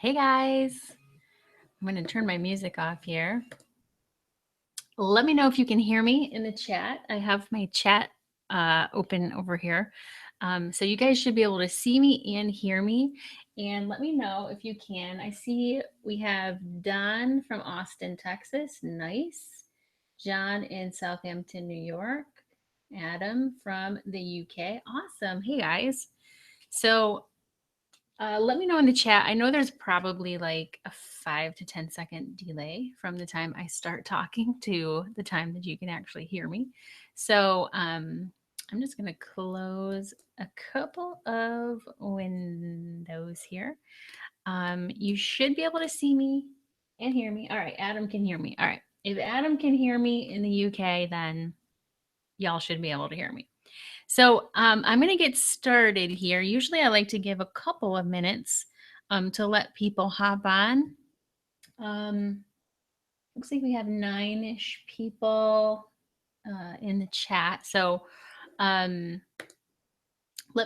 Hey guys, I'm going to turn my music off here. Let me know if you can hear me in the chat. I have my chat open over here. So you guys should be able to see me and hear me. And let me know if you can. I see we have Don from Austin, Texas. Nice. John in Southampton, New York. Adam from the UK. Awesome. Hey guys. So let me know in the chat. I know there's probably like a 5 to 10-second delay from the time I start talking to the time that you can actually hear me. So I'm just going to close a couple of windows here. You should be able to see me and hear me. All right, Adam can hear me. All right, if Adam can hear me in the UK, then y'all should be able to hear me. So I'm going to get started here. Usually I like to give a couple of minutes to let people hop on. Looks like we have 9-ish people in the chat. So let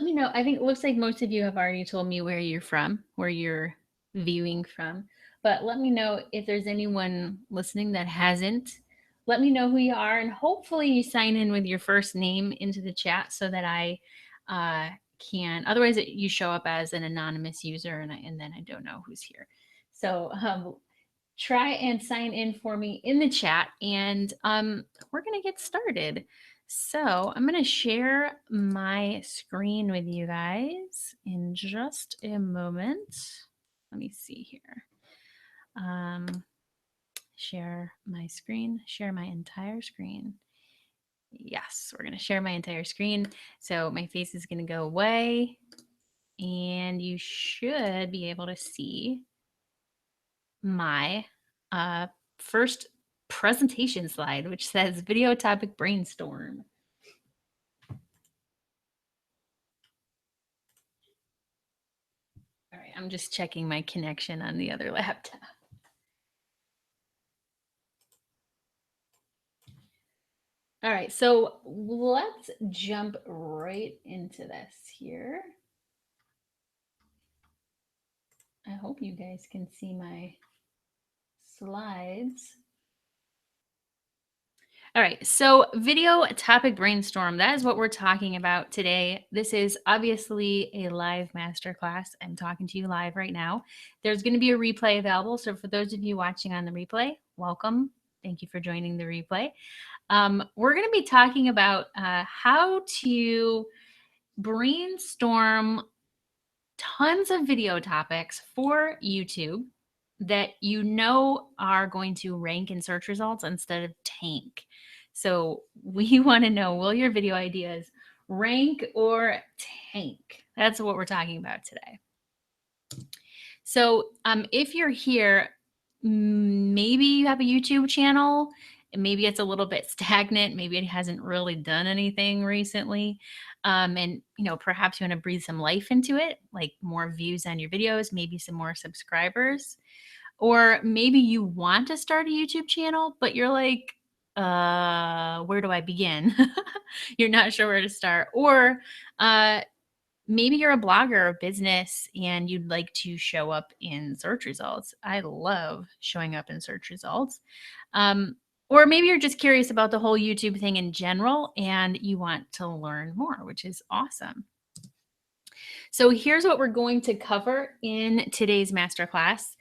me know. I think it looks like most of you have already told me where you're from, where you're viewing from. But let me know if there's anyone listening that hasn't. Let me know who you are, and hopefully you sign in with your first name into the chat so that I can. Otherwise, you show up as an anonymous user, and then I don't know who's here. So try and sign in for me in the chat, and we're going to get started. So I'm going to share my screen with you guys in just a moment. Let me see here. Share my screen, share my entire screen. Yes, we're going to share my entire screen. So my face is going to go away, and you should be able to see my first presentation slide, which says Video Topic Brainstorm. All right, I'm just checking my connection on the other laptop. All right, so let's jump right into this here. I hope you guys can see my slides. All right, so video topic brainstorm, that is what we're talking about today. This is obviously a live masterclass. I'm talking to you live right now. There's going to be a replay available. So for those of you watching on the replay, welcome. Thank you for joining the replay. We're going to be talking about how to brainstorm tons of video topics for YouTube that you know are going to rank in search results instead of tank. So we want to know, will your video ideas rank or tank? That's what we're talking about today. So if you're here, maybe you have a YouTube channel, and maybe it's a little bit stagnant. Maybe it hasn't really done anything recently. And perhaps you want to breathe some life into it, like more views on your videos, maybe some more subscribers. Or maybe you want to start a YouTube channel, but you're like, where do I begin? You're not sure where to start. Or maybe you're a blogger or business and you'd like to show up in search results. I love showing up in search results. Or maybe you're just curious about the whole YouTube thing in general and you want to learn more, which is awesome. So here's what we're going to cover in today's masterclass.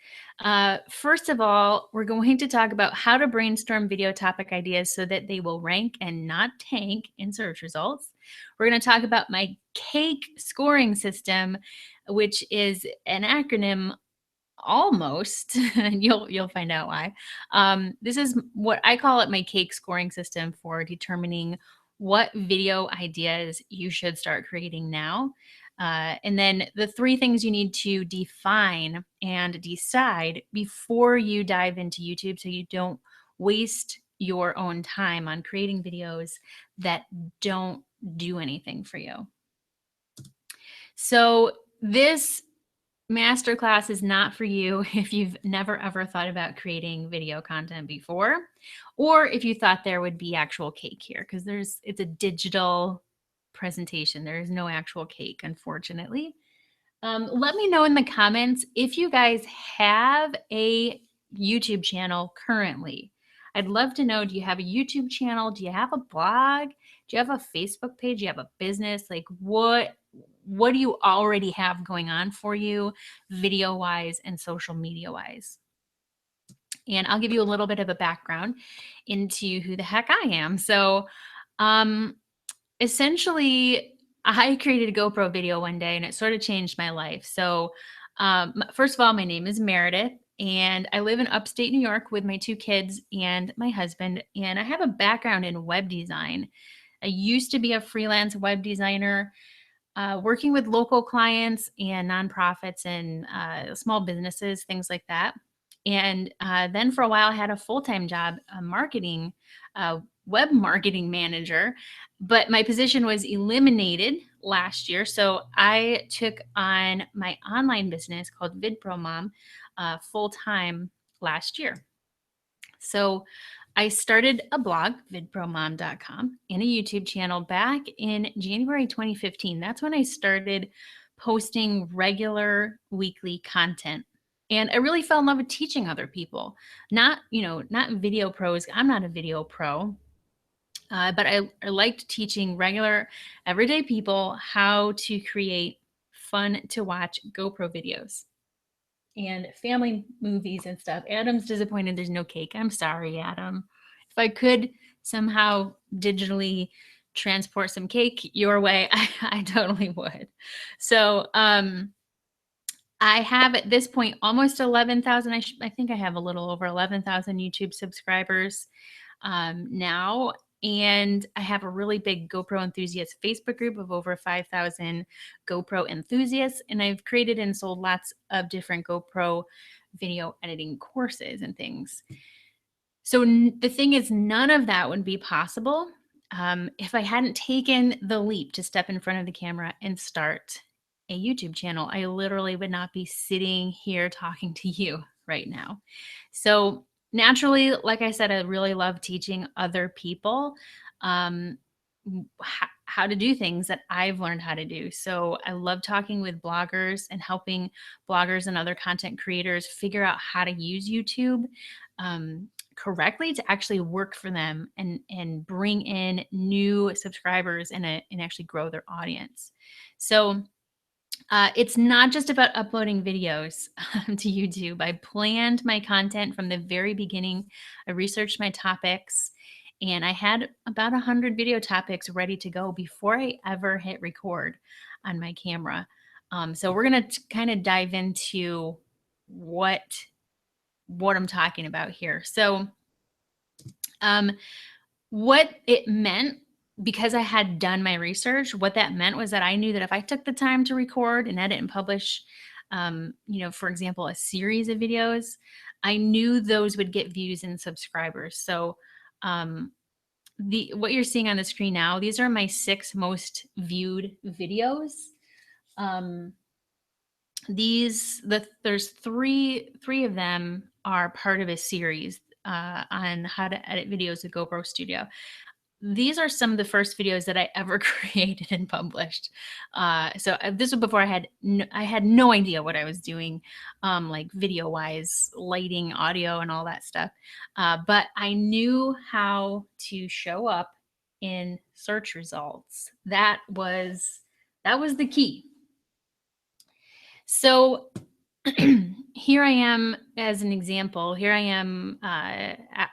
First of all, we're going to talk about how to brainstorm video topic ideas so that they will rank and not tank in search results. We're going to talk about my CAKE scoring system, which is an acronym almost, and you'll find out why. This is what I call it, my CAKE scoring system for determining what video ideas you should start creating now. And then the 3 things you need to define and decide before you dive into YouTube so you don't waste your own time on creating videos that don't do anything for you. So this masterclass is not for you if you've never ever thought about creating video content before, or if you thought there would be actual cake here, because it's a digital presentation. There is no actual cake, unfortunately. Let me know in the comments if you guys have a YouTube channel currently. I'd love to know, do you have a YouTube channel? Do you have a blog? Do you have a Facebook page? Do you have a business? Like what do you already have going on for you video wise and social media wise? And I'll give you a little bit of a background into who the heck I am. So, um, essentially, I created a GoPro video one day and it sort of changed my life. So, first of all, my name is Meredith and I live in upstate New York with my two kids and my husband. And I have a background in web design. I used to be a freelance web designer, working with local clients and nonprofits and small businesses, things like that. And then for a while, I had a full time job, a web marketing manager, but my position was eliminated last year. So I took on my online business called VidPro Mom full time last year. So I started a blog, vidpromom.com, and a YouTube channel back in January 2015. That's when I started posting regular weekly content. And I really fell in love with teaching other people, not video pros. I'm not a video pro, but I liked teaching regular, everyday people how to create fun to watch GoPro videos and family movies and stuff. Adam's disappointed there's no cake. I'm sorry, Adam. If I could somehow digitally transport some cake your way, I totally would. So I have at this point almost 11,000. I think I have a little over 11,000 YouTube subscribers now. And I have a really big GoPro enthusiast Facebook group of over 5,000 GoPro enthusiasts. And I've created and sold lots of different GoPro video editing courses and things. So the thing is, none of that would be possible if I hadn't taken the leap to step in front of the camera and start a YouTube channel. I literally would not be sitting here talking to you right now. So naturally, like I said, I really love teaching other people how to do things that I've learned how to do. So I love talking with bloggers and helping bloggers and other content creators figure out how to use YouTube correctly to actually work for them and bring in new subscribers and actually grow their audience. So it's not just about uploading videos to YouTube. I planned my content from the very beginning. I researched my topics and I had about 100 video topics ready to go before I ever hit record on my camera. So we're going to kind of dive into what I'm talking about here. So what it meant, because I had done my research, what that meant was that I knew that if I took the time to record and edit and publish, for example, a series of videos, I knew those would get views and subscribers. So what you're seeing on the screen now, these are my 6 most viewed videos. There's three of them are part of a series on how to edit videos with GoPro Studio. These are some of the first videos that I ever created and published. So this was before I had no idea what I was doing, like video wise, lighting, audio, and all that stuff. But I knew how to show up in search results. That was the key. So here I am as an example. Here I am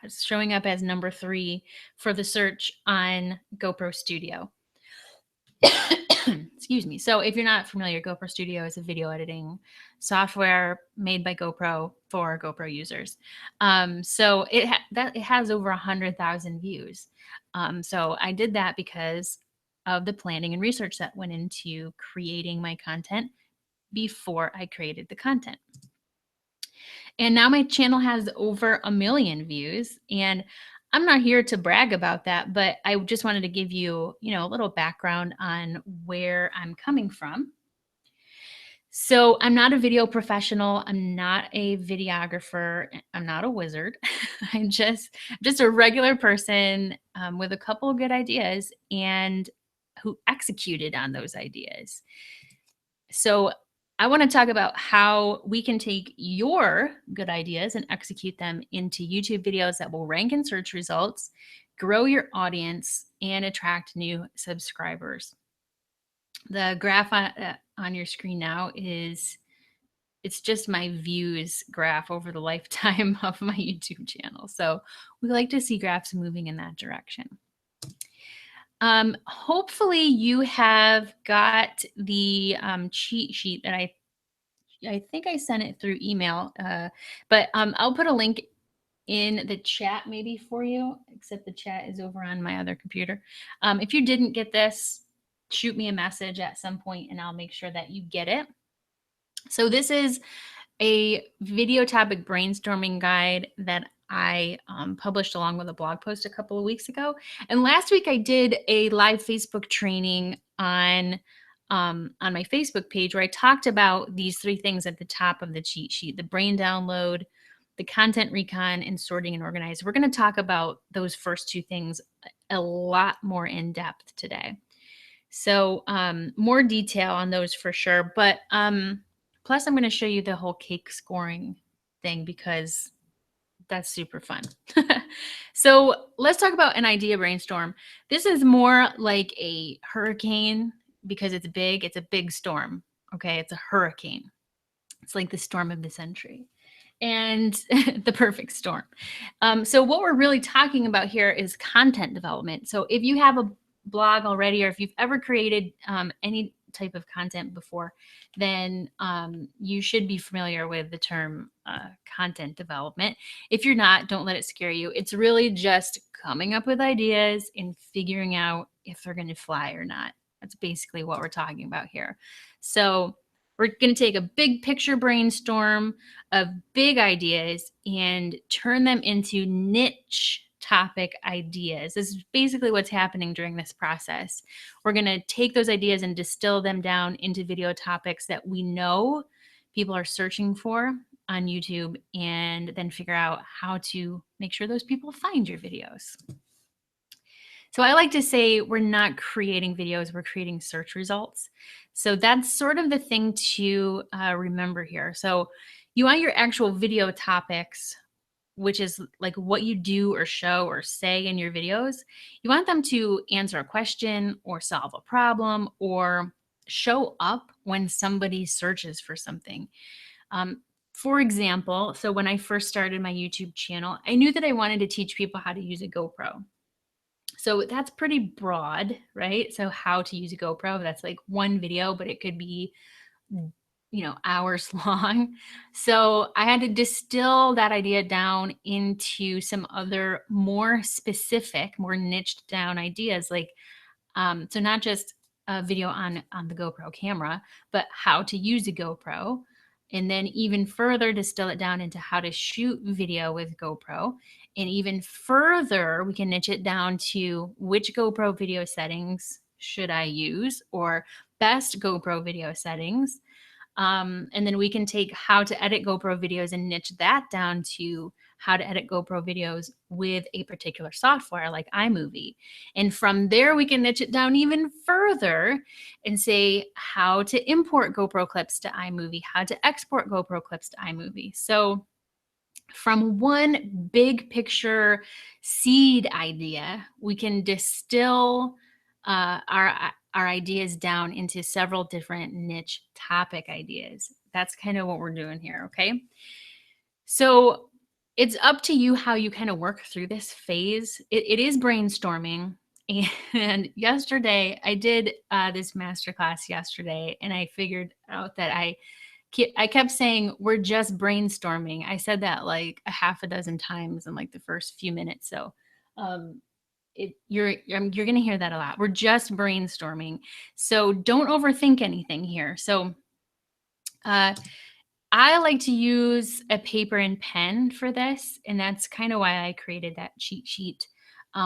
showing up as number 3 for the search on GoPro Studio. Excuse me. So if you're not familiar, GoPro Studio is a video editing software made by GoPro for GoPro users. So it has over 100,000 views. So I did that because of the planning and research that went into creating my content before I created the content. And now my channel has over 1 million views, and I'm not here to brag about that, but I just wanted to give you, a little background on where I'm coming from. So I'm not a video professional. I'm not a videographer. I'm not a wizard. I'm just a regular person with a couple of good ideas and who executed on those ideas. So I want to talk about how we can take your good ideas and execute them into YouTube videos that will rank in search results, grow your audience, and attract new subscribers. The graph on your screen now it's just my views graph over the lifetime of my YouTube channel. So we like to see graphs moving in that direction. Hopefully you have got the cheat sheet that I think I sent it through email, but I'll put a link in the chat maybe for you, except the chat is over on my other computer. If you didn't get this, shoot me a message at some point and I'll make sure that you get it. So this is a video topic brainstorming guide that I published along with a blog post a couple of weeks ago. And last week I did a live Facebook training on my Facebook page where I talked about these 3 things at the top of the cheat sheet: the brain download, the content recon, and sorting and organize. We're going to talk about those first 2 things a lot more in depth today. So more detail on those for sure. But plus I'm going to show you the whole cake scoring thing because that's super fun. So let's talk about an idea brainstorm. This is more like a hurricane because it's big. It's a big storm. Okay. It's a hurricane. It's like the storm of the century and the perfect storm. So what we're really talking about here is content development. So if you have a blog already, or if you've ever created any type of content before, then you should be familiar with the term content development. If you're not, don't let it scare you. It's really just coming up with ideas and figuring out if they're going to fly or not. That's basically what we're talking about here. So we're going to take a big picture brainstorm of big ideas and turn them into niche topic ideas. This is basically what's happening during this process. We're going to take those ideas and distill them down into video topics that we know people are searching for on YouTube, and then figure out how to make sure those people find your videos. So I like to say we're not creating videos, we're creating search results. So that's sort of the thing to remember here. So you want your actual video topics, which is like what you do or show or say in your videos. You want them to answer a question or solve a problem or show up when somebody searches for something. For example, so when I first started my YouTube channel, I knew that I wanted to teach people how to use a GoPro. So that's pretty broad, right? So how to use a GoPro, that's like one video, but it could be, hours long. So I had to distill that idea down into some other more specific, more niched down ideas, like, so not just a video on the GoPro camera, but how to use a GoPro. And then even further distill it down into how to shoot video with GoPro. And even further, we can niche it down to which GoPro video settings should I use, or best GoPro video settings. And then we can take how to edit GoPro videos and niche that down to how to edit GoPro videos with a particular software like iMovie. And from there, we can niche it down even further and say how to import GoPro clips to iMovie, how to export GoPro clips to iMovie. So from one big picture seed idea, we can distill our ideas down into several different niche topic ideas. That's kind of what we're doing here, okay? So it's up to you how you kind of work through this phase. It is brainstorming. And yesterday, I did this masterclass yesterday, and I figured out that I kept saying, we're just brainstorming. I said that like a half a dozen times in like the first few minutes. So you're going to hear that a lot. We're just brainstorming. So don't overthink anything here. So I like to use a paper and pen for this. And that's kind of why I created that cheat sheet,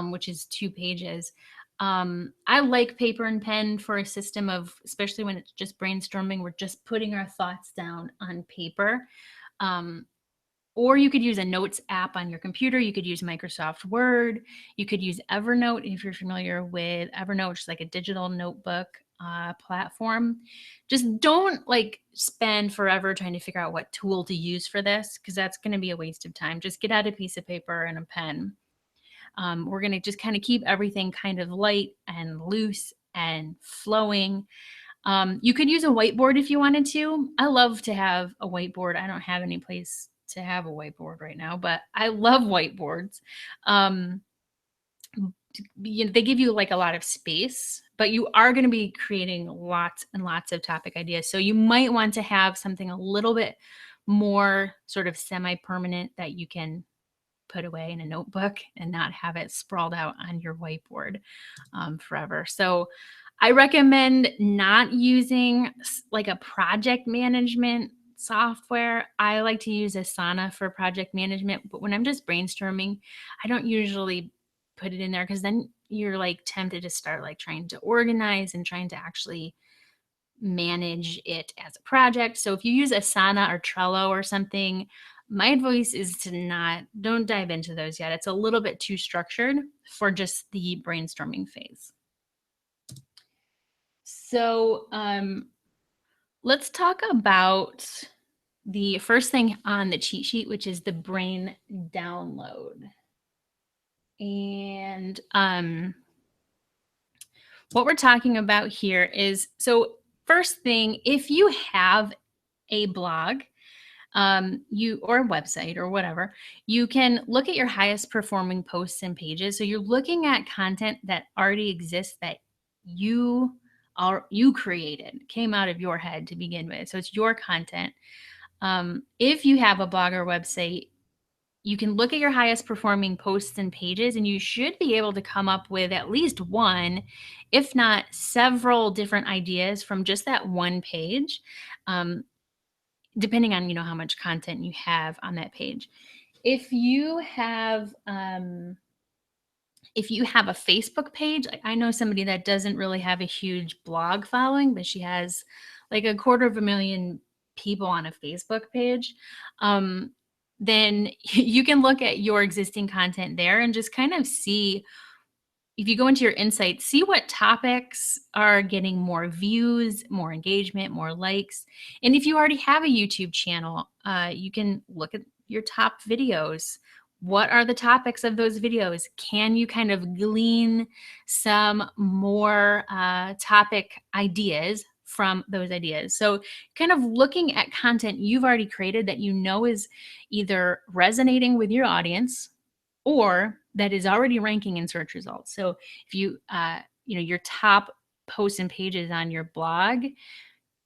which is 2 pages. I like paper and pen for a system of, especially when it's just brainstorming, we're just putting our thoughts down on paper. Or you could use a notes app on your computer. You could use Microsoft Word. You could use Evernote if you're familiar with Evernote, which is like a digital notebook. platform. Just don't like spend forever trying to figure out what tool to use for this, because that's going to be a waste of time. Just get out a piece of paper and a pen. We're going to just kind of keep everything kind of light and loose and flowing. You could use a whiteboard if you wanted to. I love to have a whiteboard. I don't have any place to have a whiteboard right now, but I love whiteboards. They give you like a lot of space, but you are going to be creating lots and lots of topic ideas. So you might want to have something a little bit more sort of semi-permanent that you can put away in a notebook and not have it sprawled out on your whiteboard forever. So I recommend not using like a project management software. I like to use Asana for project management, but when I'm just brainstorming, I don't usually put it in there, because then you're like tempted to start like trying to organize and trying to actually manage it as a project. So if you use Asana or Trello or something, my advice is to don't dive into those yet. It's a little bit too structured for just the brainstorming phase. So let's talk about the first thing on the cheat sheet, which is the brain download. And what we're talking about here is, so first thing, if you have a blog, or a website or whatever, you can look at your highest performing posts and pages. So you're looking at content that already exists, that you created, came out of your head to begin with. So it's your content. If you have a blog or website, you can look at your highest performing posts and pages, and you should be able to come up with at least one, if not several different ideas from just that one page. Depending on, how much content you have on that page. If you have a Facebook page, I know somebody that doesn't really have a huge blog following, but she has like 250,000 people on a Facebook page. Then you can look at your existing content there and just kind of see, if you go into your insights, see what topics are getting more views, more engagement, more likes. And if you already have a YouTube channel, you can look at your top videos. What are the topics of those videos? Can you kind of glean some more topic ideas from those ideas? So kind of looking at content you've already created that you know is either resonating with your audience or that is already ranking in search results. So if you, your top posts and pages on your blog,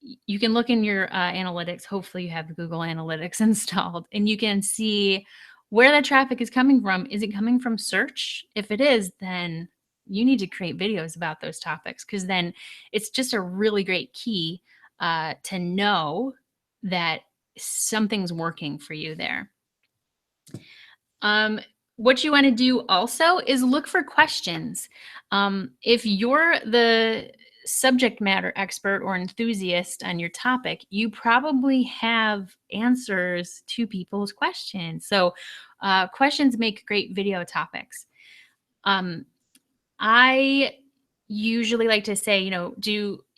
you can look in your analytics. Hopefully you have Google Analytics installed, and you can see where that traffic is coming from. Is it coming from search? If it is, then you need to create videos about those topics, because then it's just a really great key to know that something's working for you there. What you want to do also is look for questions. If you're the subject matter expert or enthusiast on your topic, you probably have answers to people's questions. So questions make great video topics. I usually like to say,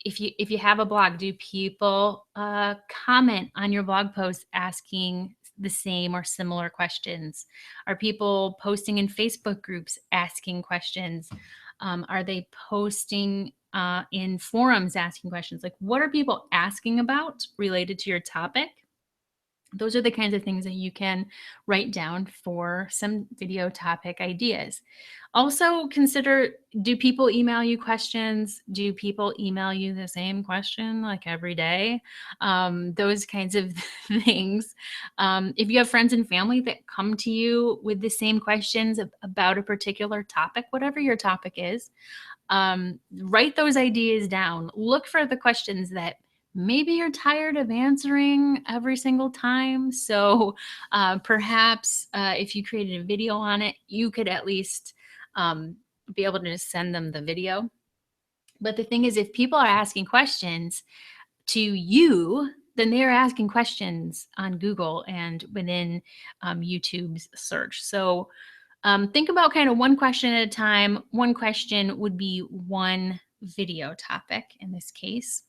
if you have a blog, do people comment on your blog posts asking the same or similar questions? Are people posting in Facebook groups asking questions? Are they posting in forums asking questions? Like, what are people asking about related to your topic? Those are the kinds of things that you can write down for some video topic ideas. Also consider, do people email you questions? Do people email you the same question like every day? Those kinds of things. If you have friends and family that come to you with the same questions about a particular topic, whatever your topic is, write those ideas down. Look for the questions that maybe you're tired of answering every single time. So perhaps if you created a video on it, you could at least be able to just send them the video. But the thing is, if people are asking questions to you, then they're asking questions on Google and within YouTube's search. So think about kind of one question at a time. One question would be one video topic in this case.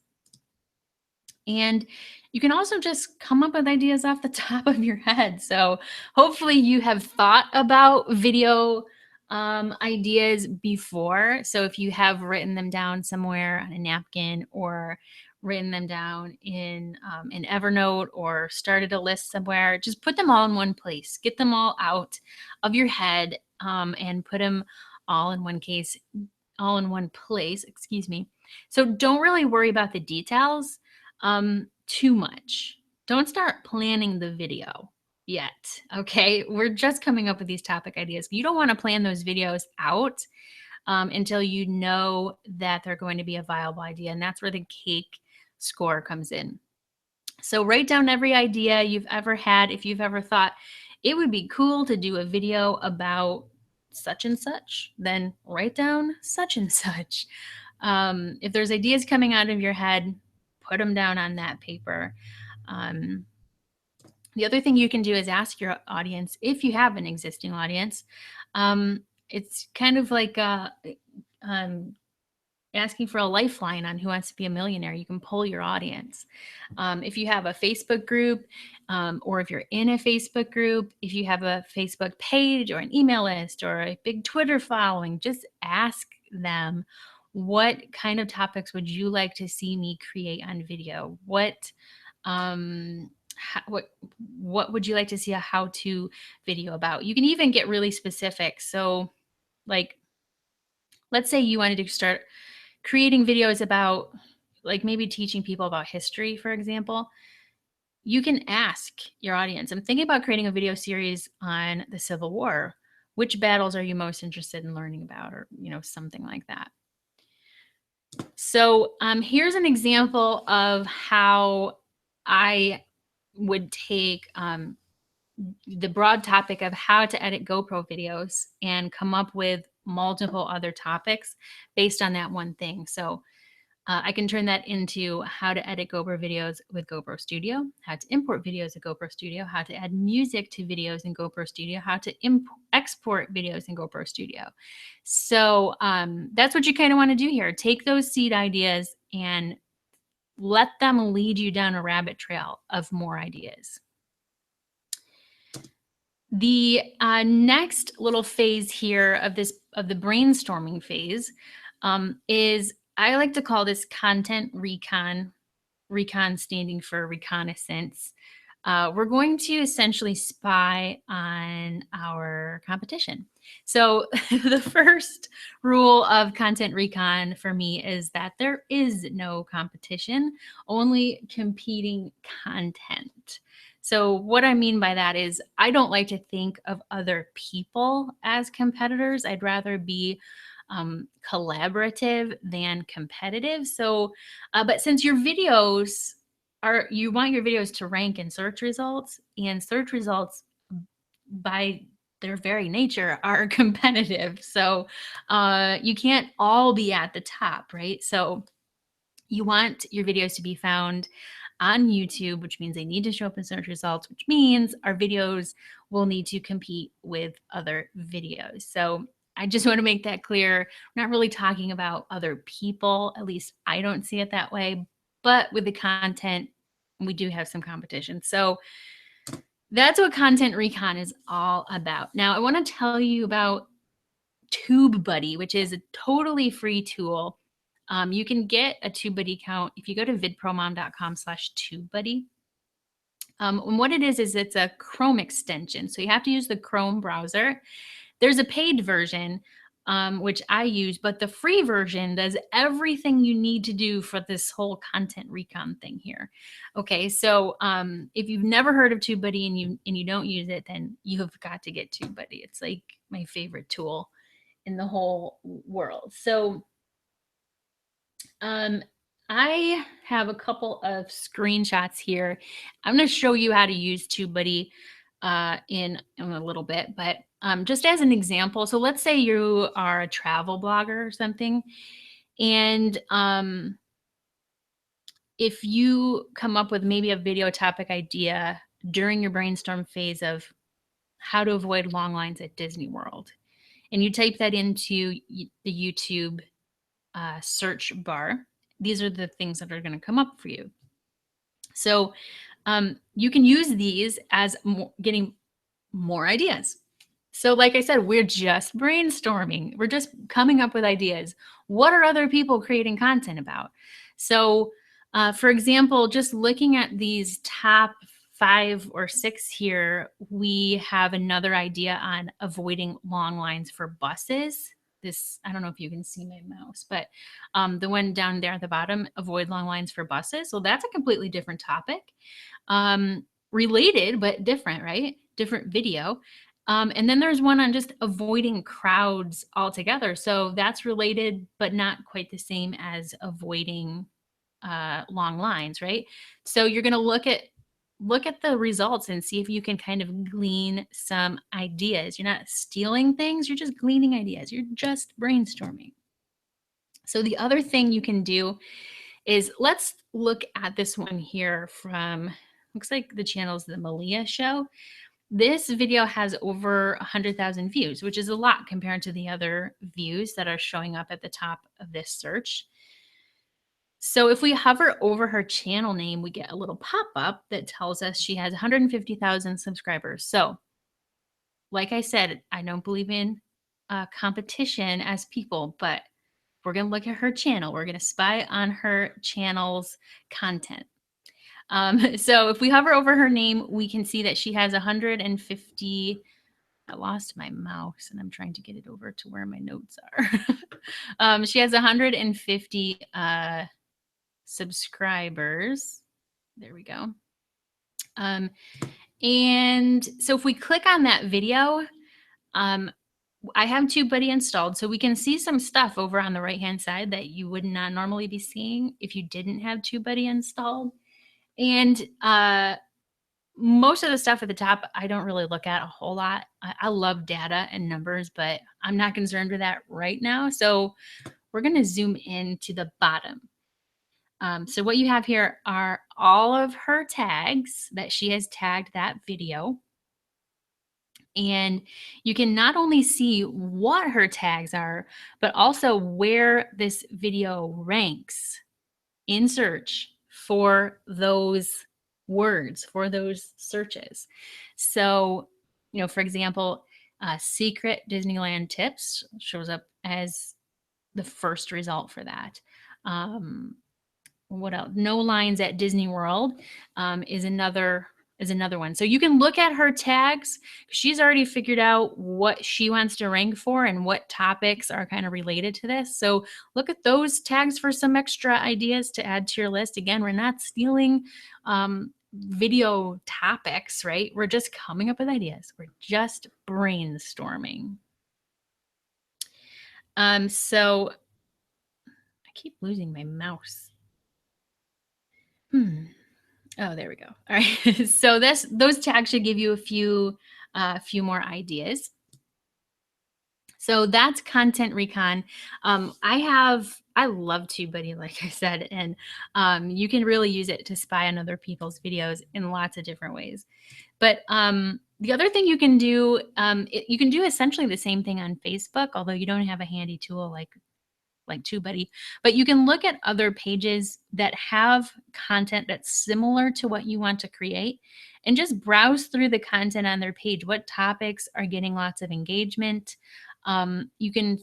And you can also just come up with ideas off the top of your head. So hopefully you have thought about video ideas before. So if you have written them down somewhere on a napkin or written them down in Evernote or started a list somewhere, just put them all in one place. Get them all out of your head and put them all in one case, all in one place. Excuse me. So don't really worry about the details too much. Don't start planning the video yet. Okay. We're just coming up with these topic ideas. You don't want to plan those videos out until you know that they're going to be a viable idea. And that's where the cake score comes in. So write down every idea you've ever had. If you've ever thought it would be cool to do a video about such and such, then write down such and such. If there's ideas coming out of your head, put them down on that paper. The other thing you can do is ask your audience, if you have an existing audience. It's kind of like asking for a lifeline on Who Wants to Be a Millionaire. You can poll your audience. If you have a Facebook group, or if you're in a Facebook group, if you have a Facebook page or an email list or a big Twitter following, just ask them, what kind of topics would you like to see me create on video? What would you like to see a how-to video about? You can even get really specific. So like, let's say you wanted to start creating videos about, like, maybe teaching people about history, for example. You can ask your audience, I'm thinking about creating a video series on the Civil War. Which battles are you most interested in learning about? Or, something like that. So here's an example of how I would take the broad topic of how to edit GoPro videos and come up with multiple other topics based on that one thing. So I can turn that into how to edit GoPro videos with GoPro Studio, how to import videos with GoPro Studio, how to add music to videos in GoPro Studio, how to export videos in GoPro Studio. So that's what you kind of want to do here. Take those seed ideas and let them lead you down a rabbit trail of more ideas. The next little phase here of the brainstorming phase is, I like to call this content recon. Recon standing for reconnaissance. We're going to essentially spy on our competition. So the first rule of content recon for me is that there is no competition, only competing content. So what I mean by that is, I don't like to think of other people as competitors. I'd rather be collaborative than competitive. So, but since your videos you want your videos to rank in search results, and search results by their very nature are competitive. So you can't all be at the top, right? So you want your videos to be found on YouTube, which means they need to show up in search results, which means our videos will need to compete with other videos. So I just want to make that clear. We're not really talking about other people. At least I don't see it that way. But with the content, we do have some competition. So that's what Content Recon is all about. Now, I want to tell you about TubeBuddy, which is a totally free tool. You can get a TubeBuddy account if you go to vidpromom.com/TubeBuddy. And what it is it's a Chrome extension. So you have to use the Chrome browser. There's a paid version, which I use, but the free version does everything you need to do for this whole content recon thing here. Okay, so if you've never heard of TubeBuddy and you don't use it, then you have got to get TubeBuddy. It's like my favorite tool in the whole world. So I have a couple of screenshots here. I'm going to show you how to use TubeBuddy in a little bit, but just as an example, so let's say you are a travel blogger or something, and if you come up with maybe a video topic idea during your brainstorm phase of how to avoid long lines at Disney World, and you type that into the YouTube search bar, these are the things that are going to come up for you. So you can use these as getting more ideas. So like I said, we're just brainstorming. We're just coming up with ideas. What are other people creating content about? So for example, just looking at these top 5 or 6 here, we have another idea on avoiding long lines for buses. This, I don't know if you can see my mouse, but the one down there at the bottom, avoid long lines for buses. So that's a completely different topic. Related, but different, right? Different video. And then there's one on just avoiding crowds altogether. So that's related, but not quite the same as avoiding long lines, right? So you're going to look at the results and see if you can kind of glean some ideas. You're not stealing things, you're just gleaning ideas. You're just brainstorming. So the other thing you can do is, let's look at this one here from, looks like the channel's the Malia Show. This video has over 100,000 views, which is a lot compared to the other views that are showing up at the top of this search. So if we hover over her channel name, we get a little pop-up that tells us she has 150,000 subscribers. So like I said, I don't believe in competition as people, but we're going to look at her channel. We're going to spy on her channel's content. So if we hover over her name, we can see that she has 150. I lost my mouse and I'm trying to get it over to where my notes are. She has 150 subscribers. There we go. And so if we click on that video, I have TubeBuddy installed, so we can see some stuff over on the right-hand side that you would not normally be seeing if you didn't have TubeBuddy installed. And most of the stuff at the top, I don't really look at a whole lot. I love data and numbers, but I'm not concerned with that right now. So we're going to zoom in to the bottom. So what you have here are all of her tags that she has tagged that video. And you can not only see what her tags are, but also where this video ranks in search for those words, for those searches. So, for example, secret Disneyland tips shows up as the first result for that. What else? No lines at Disney World is another one. So you can look at her tags. She's already figured out what she wants to rank for and what topics are kind of related to this. So look at those tags for some extra ideas to add to your list. Again, we're not stealing video topics, right? We're just coming up with ideas. We're just brainstorming. So I keep losing my mouse. Oh, there we go. All right. So those tags should give you a few more ideas. So that's Content Recon. I love TubeBuddy, like I said, and you can really use it to spy on other people's videos in lots of different ways. But the other thing you can do, you can do essentially the same thing on Facebook, although you don't have a handy tool like TubeBuddy, but you can look at other pages that have content that's similar to what you want to create and just browse through the content on their page. What topics are getting lots of engagement? You can,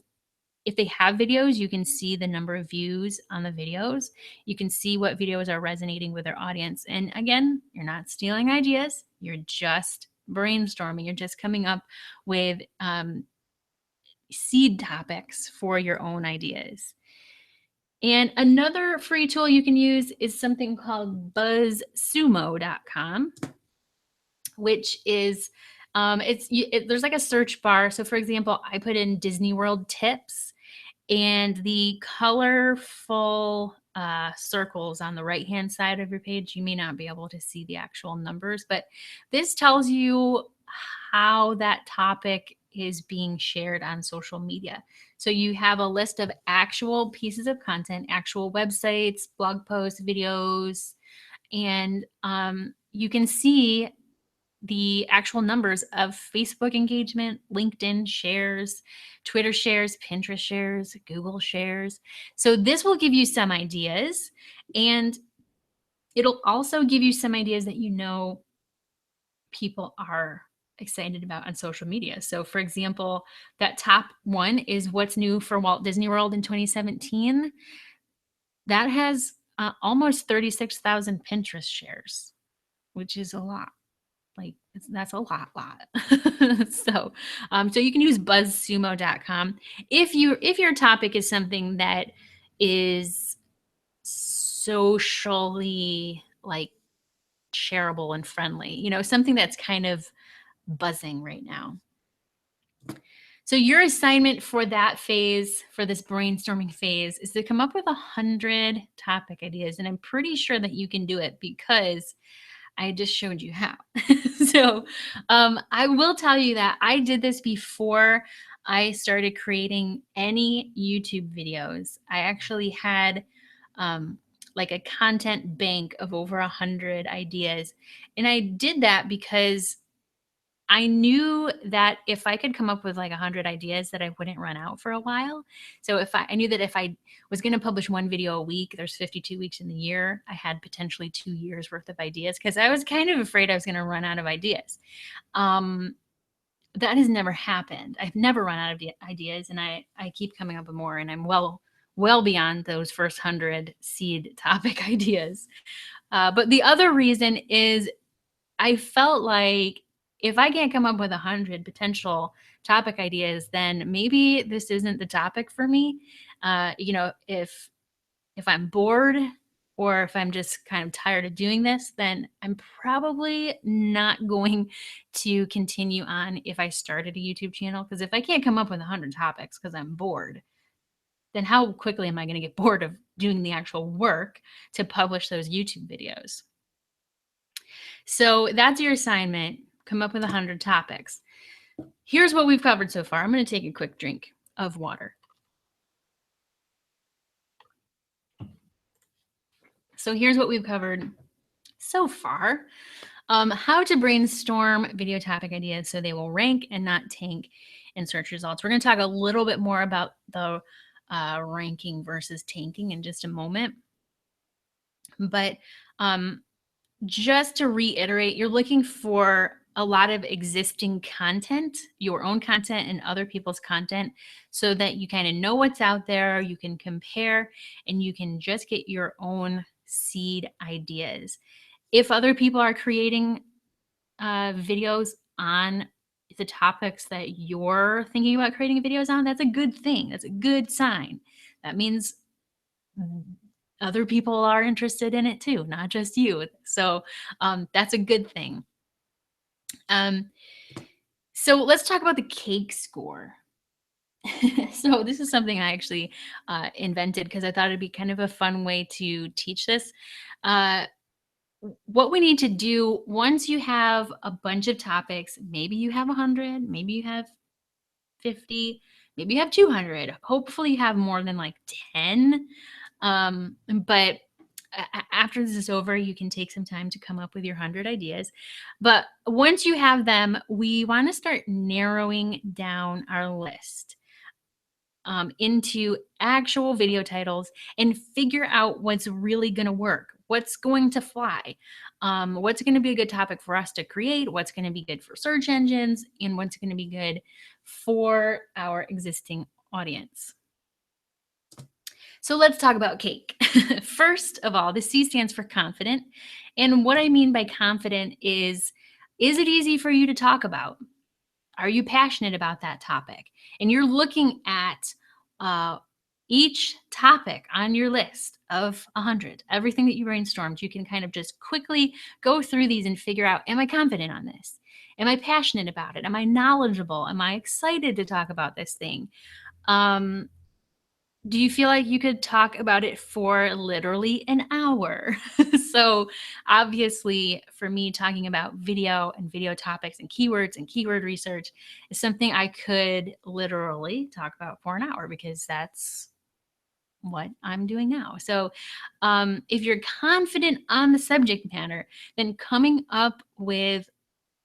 if they have videos, you can see the number of views on the videos. You can see what videos are resonating with their audience. And again, you're not stealing ideas. You're just brainstorming. You're just coming up with seed topics for your own ideas. And another free tool you can use is something called buzzsumo.com, which is there's like a search bar. So for example, I put in Disney World tips, and the colorful circles on the right-hand side of your page, you may not be able to see the actual numbers, but this tells you how that topic is being shared on social media. So you have a list of actual pieces of content, actual websites, blog posts, videos, and you can see the actual numbers of Facebook engagement, LinkedIn shares, Twitter shares, Pinterest shares, Google shares. So this will give you some ideas, and it'll also give you some ideas that people are excited about on social media. So for example, that top one is what's new for Walt Disney World in 2017. That has almost 36,000 Pinterest shares, which is a lot. Like that's a lot. So you can use buzzsumo.com if your topic is something that is socially like shareable and friendly, something that's kind of buzzing right now. So your assignment for that phase, for this brainstorming phase, is to come up with 100 topic ideas. And I'm pretty sure that you can do it because I just showed you how. So I will tell you that I did this before I started creating any YouTube videos. I actually had like a content bank of over 100 ideas. And I did that because I knew that if I could come up with like 100 ideas that I wouldn't run out for a while. So I knew that if I was going to publish one video a week, there's 52 weeks in the year, I had potentially 2 years worth of ideas because I was kind of afraid I was going to run out of ideas. That has never happened. I've never run out of ideas, and I keep coming up with more, and I'm well beyond those first 100 seed topic ideas. But the other reason is I felt like if I can't come up with 100 potential topic ideas, then maybe this isn't the topic for me. If I'm bored or if I'm just kind of tired of doing this, then I'm probably not going to continue on if I started a YouTube channel. Because if I can't come up with 100 topics because I'm bored, then how quickly am I going to get bored of doing the actual work to publish those YouTube videos? So that's your assignment. Come up with 100 topics. Here's what we've covered so far. I'm going to take a quick drink of water. So here's what we've covered so far. How to brainstorm video topic ideas so they will rank and not tank in search results. We're going to talk a little bit more about the ranking versus tanking in just a moment. But just to reiterate, you're looking for a lot of existing content, your own content and other people's content, so that you kind of know what's out there, you can compare, and you can just get your own seed ideas. If other people are creating videos on the topics that you're thinking about creating videos on, that's a good thing. That's a good sign. That means other people are interested in it too, not just you. So that's a good thing. So let's talk about the cake score. So this is something I actually invented because I thought it'd be kind of a fun way to teach this. What we need to do once you have a bunch of topics, maybe you have 100, maybe you have 50, maybe you have 200. Hopefully you have more than like 10. But after this is over, you can take some time to come up with your 100 ideas. But once you have them, we want to start narrowing down our list into actual video titles and figure out what's really going to work, what's going to fly, what's going to be a good topic for us to create, what's going to be good for search engines, and what's going to be good for our existing audience. So let's talk about cake. First of all, the C stands for confident. And what I mean by confident is it easy for you to talk about? Are you passionate about that topic? And you're looking at each topic on your list of 100, everything that you brainstormed, you can kind of just quickly go through these and figure out, am I confident on this? Am I passionate about it? Am I knowledgeable? Am I excited to talk about this thing? Do you feel like you could talk about it for literally an hour? So obviously for me, talking about video and video topics and keywords and keyword research is something I could literally talk about for an hour because that's what I'm doing now. So if you're confident on the subject matter, then coming up with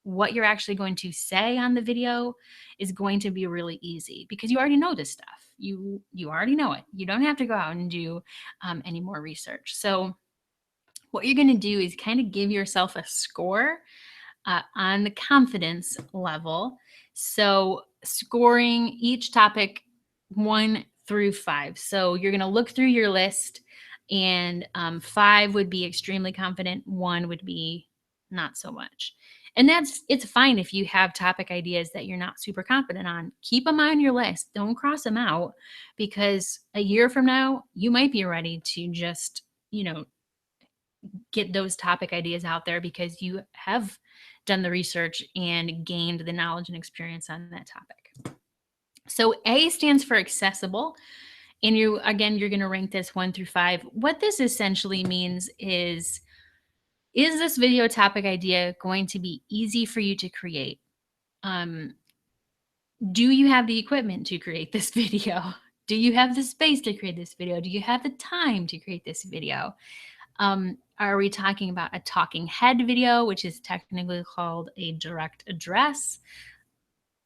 what you're actually going to say on the video is going to be really easy because you already know this stuff. You already know it. You don't have to go out and do any more research. So what you're going to do is kind of give yourself a score on the confidence level. So scoring each topic 1 through 5. So you're going to look through your list, and 5 would be extremely confident, 1 would be not so much. And it's fine if you have topic ideas that you're not super confident on. Keep them on your list. Don't cross them out, because a year from now, you might be ready to just, get those topic ideas out there because you have done the research and gained the knowledge and experience on that topic. So A stands for accessible. And you're going to rank this 1 through 5. What this essentially means is this video topic idea going to be easy for you to create? Do you have the equipment to create this video? Do you have the space to create this video? Do you have the time to create this video? Are we talking about a talking head video, which is technically called a direct address?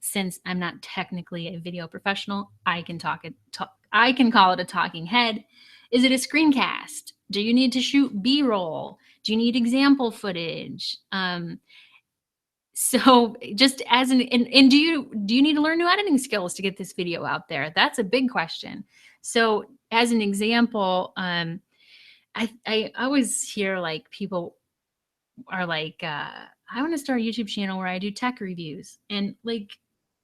Since I'm not technically a video professional, I can call it a talking head. Is it a screencast? Do you need to shoot B-roll? Do you need example footage? So just as and do you need to learn new editing skills to get this video out there? That's a big question. So as an example, I always hear like people are like, I want to start a YouTube channel where I do tech reviews. And like,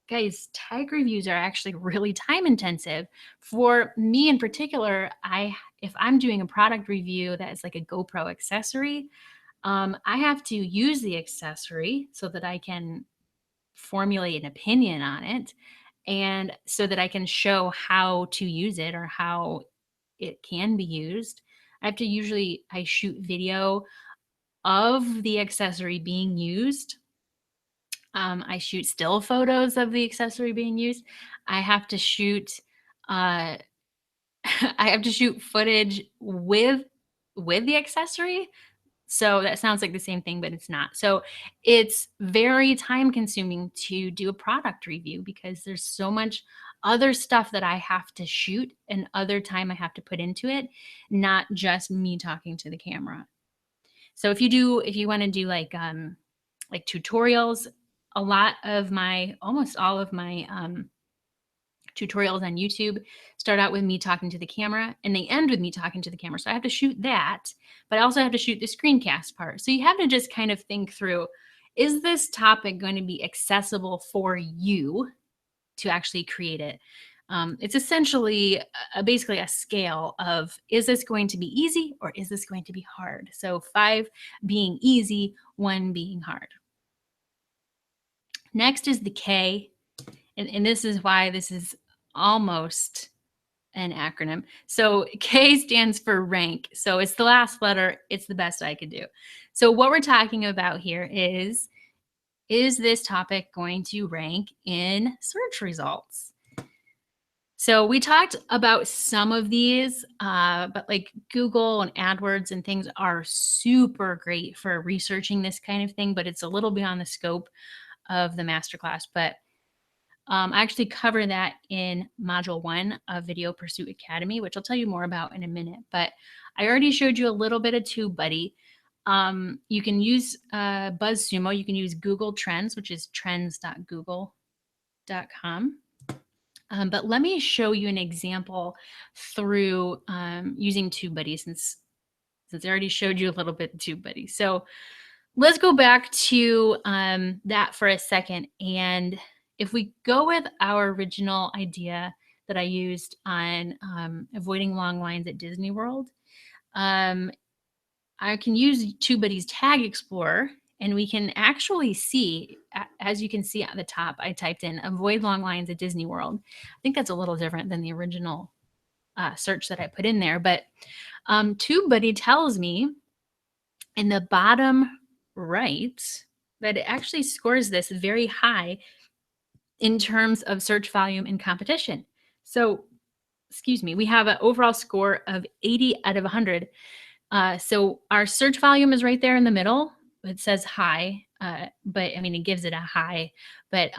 guys, tech reviews are actually really time intensive. For me in particular, if I'm doing a product review that is like a GoPro accessory, I have to use the accessory so that I can formulate an opinion on it, and so that I can show how to use it or how it can be used. I shoot video of the accessory being used. I shoot still photos of the accessory being used. I have to shoot I have to shoot footage with the accessory. So that sounds like the same thing, but it's not. So it's very time consuming to do a product review because there's so much other stuff that I have to shoot and other time I have to put into it, not just me talking to the camera. So if you want to do like tutorials, almost all of my tutorials on YouTube start out with me talking to the camera and they end with me talking to the camera. So I have to shoot that, but I also have to shoot the screencast part. So you have to just kind of think through, is this topic going to be accessible for you to actually create it? It's essentially basically a scale of, is this going to be easy or is this going to be hard? So 5 being easy, 1 being hard. Next is the K. And this is why this is almost an acronym. So K stands for rank. So it's the last letter. It's the best I could do. So what we're talking about here is this topic going to rank in search results? So we talked about some of these, but like Google and AdWords and things are super great for researching this kind of thing, but it's a little beyond the scope of the masterclass. But I actually cover that in Module 1 of Video Pursuit Academy, which I'll tell you more about in a minute. But I already showed you a little bit of TubeBuddy. You can use BuzzSumo. You can use Google Trends, which is trends.google.com. But let me show you an example through using TubeBuddy since I already showed you a little bit of TubeBuddy. So let's go back to that for a second. And if we go with our original idea that I used on avoiding long lines at Disney World, I can use TubeBuddy's Tag Explorer, and we can actually see, as you can see at the top, I typed in avoid long lines at Disney World. I think that's a little different than the original search that I put in there, but TubeBuddy tells me in the bottom right that it actually scores this very high in terms of search volume and competition. So, excuse me, we have an overall score of 80 out of 100. So our search volume is right there in the middle. It says high. but I mean, it gives it a high, but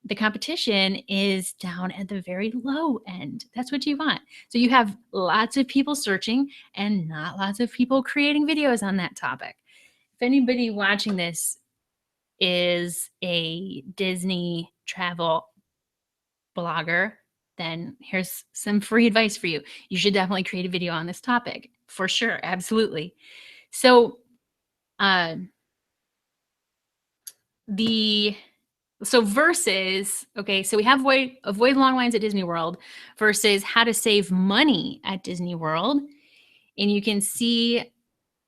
the competition is down at the very low end. That's what you want. So you have lots of people searching and not lots of people creating videos on that topic. If anybody watching this is a Disney travel blogger, then here's some free advice for you. You should definitely create a video on this topic for sure. Absolutely. So, uh, versus, okay, so we have avoid long lines at Disney World versus how to save money at Disney World. And you can see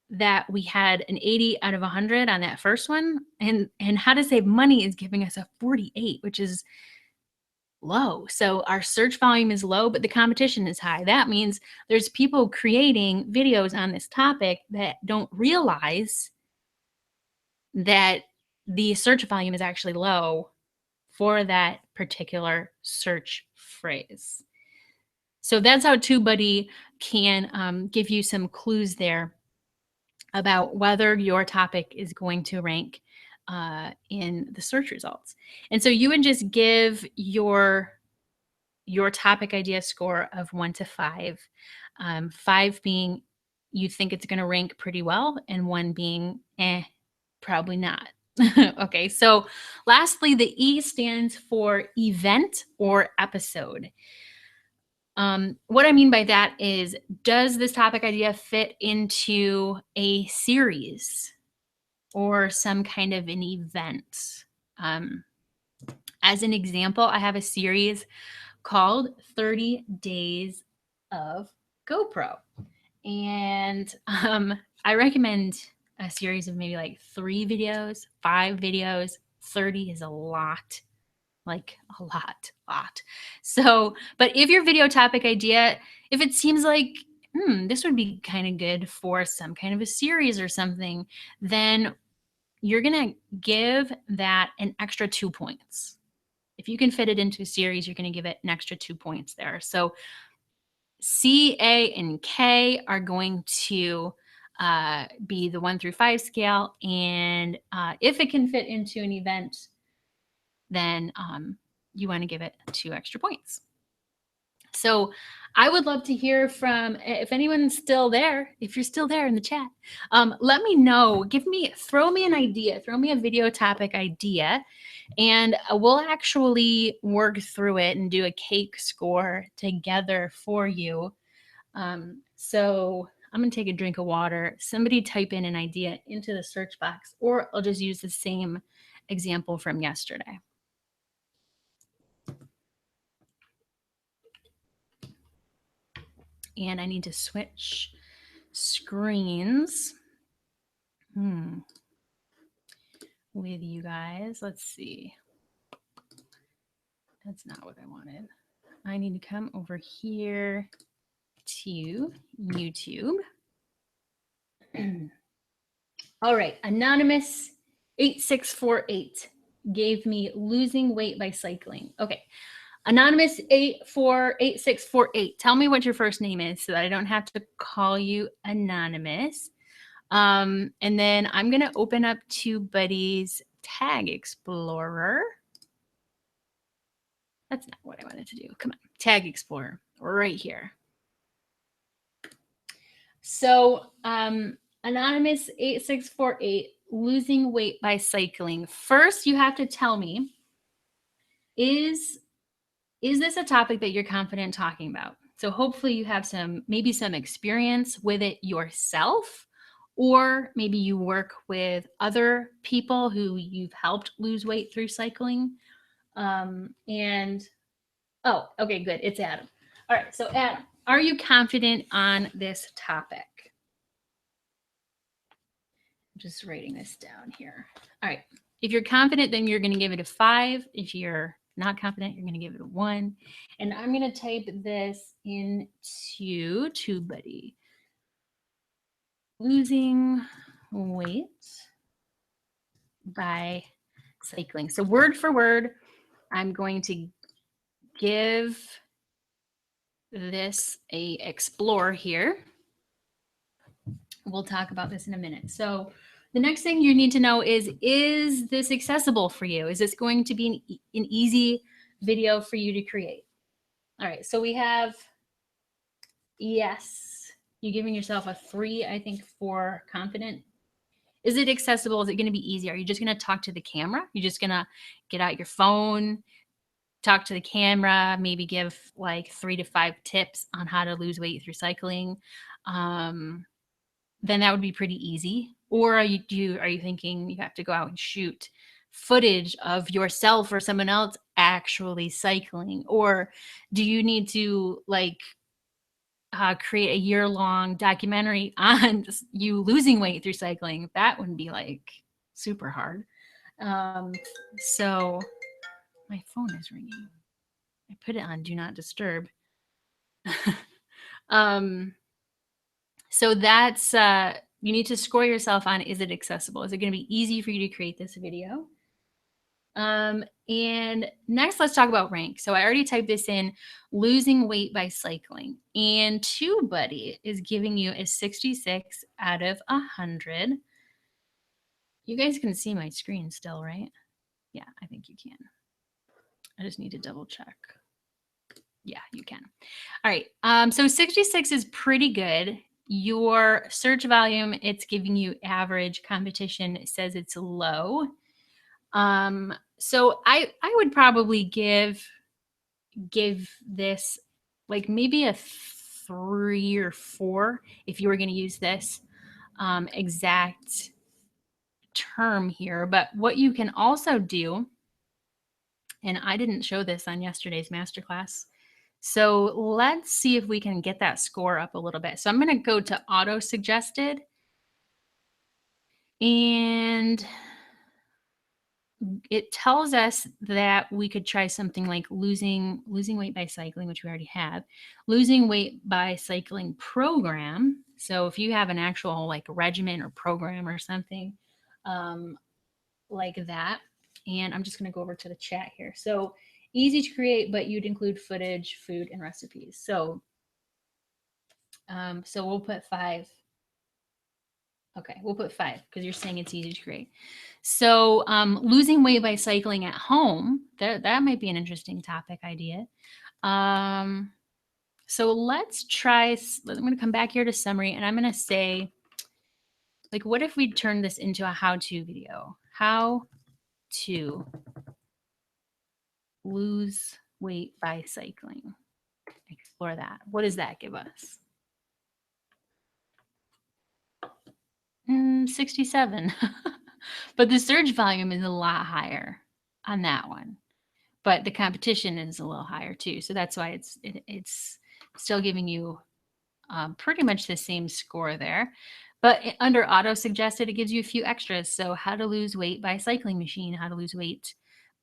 that we had an 80 out of 100 on that first one. And how to save money is giving us a 48, which is low. So our search volume is low, but the competition is high. That means there's people creating videos on this topic that don't realize that the search volume is actually low for that particular search phrase. So that's how TubeBuddy can give you some clues there about whether your topic is going to rank in the search results. And so you would just give your topic idea score of 1 to 5. 5 being you think it's going to rank pretty well, and 1 being probably not. Okay, so lastly, the E stands for event or episode. What I mean by that is, does this topic idea fit into a series or some kind of an event? As an example, I have a series called 30 Days of GoPro. And I recommend a series of maybe like 3 videos, 5 videos. 30 is a lot, like a lot. So, but if your video topic idea, if it seems like, this would be kind of good for some kind of a series or something, then you're going to give that an extra 2 points. If you can fit it into a series, you're going to give it an extra 2 points there. So C, A, and K are going to be the 1 through 5 scale. And if it can fit into an event, then you want to give it 2 extra points. So I would love to hear from, if anyone's still there, if you're still there in the chat, let me know, throw me an idea, throw me a video topic idea, and we'll actually work through it and do a cake score together for you. So I'm going to take a drink of water. Somebody type in an idea into the search box, or I'll just use the same example from yesterday. And I need to switch screens with you guys. Let's see. That's not what I wanted. I need to come over here to YouTube. All right, Anonymous 8648 gave me losing weight by cycling. Okay, Anonymous 8648. Tell me what your first name is so that I don't have to call you Anonymous. And then I'm going to open up TubeBuddy's Tag Explorer. That's not what I wanted to do. Come on, Tag Explorer right here. So Anonymous 8648, losing weight by cycling. First, you have to tell me, is this a topic that you're confident talking about? So hopefully you have maybe some experience with it yourself, or maybe you work with other people who you've helped lose weight through cycling. Oh, okay, good. It's Adam. All right, so Adam, are you confident on this topic? I'm just writing this down here. All right, if you're confident, then you're going to give it a 5. If you're not confident, you're going to give it a 1. And I'm going to type this into TubeBuddy. Losing weight by cycling. So word for word, I'm going to give this a explore here. We'll talk about this in a minute. So The next thing you need to know is this accessible for you? Is this going to be an easy video for you to create? All right, so we have yes. You're giving yourself a 3, I think, for confident. Is it accessible? Is it going to be easy? Are you just going to talk to the camera? You're just going to get out your phone, talk to the camera, maybe give like 3 to 5 tips on how to lose weight through cycling. Then that would be pretty easy. Or are you thinking you have to go out and shoot footage of yourself or someone else actually cycling? Or do you need to like create a year-long documentary on you losing weight through cycling? That wouldn't be like super hard. So my phone is ringing. I put it on do not disturb. So that's you need to score yourself on, is it accessible? Is it going to be easy for you to create this video? And next, let's talk about rank. So I already typed this in, losing weight by cycling. And TubeBuddy is giving you a 66 out of 100. You guys can see my screen still, right? Yeah, I think you can. I just need to double check. Yeah, you can. All right. So 66 is pretty good. Your search volume, it's giving you average. Competition, it says it's low. So I would probably give this like maybe a 3 or 4 if you were going to use this exact term here. But what you can also do, and I didn't show this on yesterday's masterclass, so let's see if we can get that score up a little bit. So I'm going to go to auto suggested, and it tells us that we could try something like losing weight by cycling, which we already have, losing weight by cycling program. So if you have an actual like regimen or program or something like that, and I'm just going to go over to the chat here. So easy to create, but you'd include footage, food, and recipes. So so we'll put 5. Okay, we'll put 5 because you're saying it's easy to create. So losing weight by cycling at home, that might be an interesting topic idea. So let's try, I'm going to come back here to summary, and I'm going to say, like, what if we turn this into a how-to video? How to lose weight by cycling. Explore that. What does that give us? 67. But the search volume is a lot higher on that one. But the competition is a little higher too. So that's why it's still giving you pretty much the same score there. But under auto suggested, it gives you a few extras. So how to lose weight by cycling machine, how to lose weight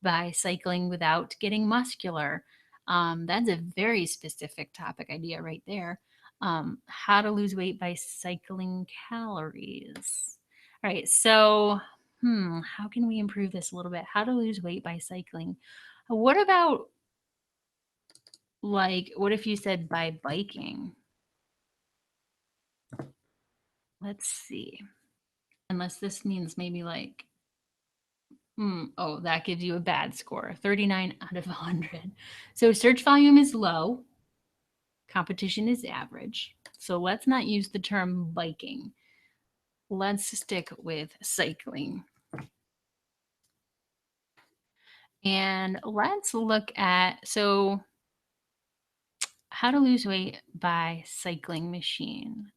by cycling without getting muscular. That's a very specific topic idea right there. How to lose weight by cycling calories. All right, so how can we improve this a little bit? How to lose weight by cycling. What about, like, what if you said by biking? Let's see. Unless this means maybe like, oh, that gives you a bad score, 39 out of 100. So search volume is low. Competition is average. So let's not use the term biking. Let's stick with cycling. And let's look at, so how to lose weight by cycling machine.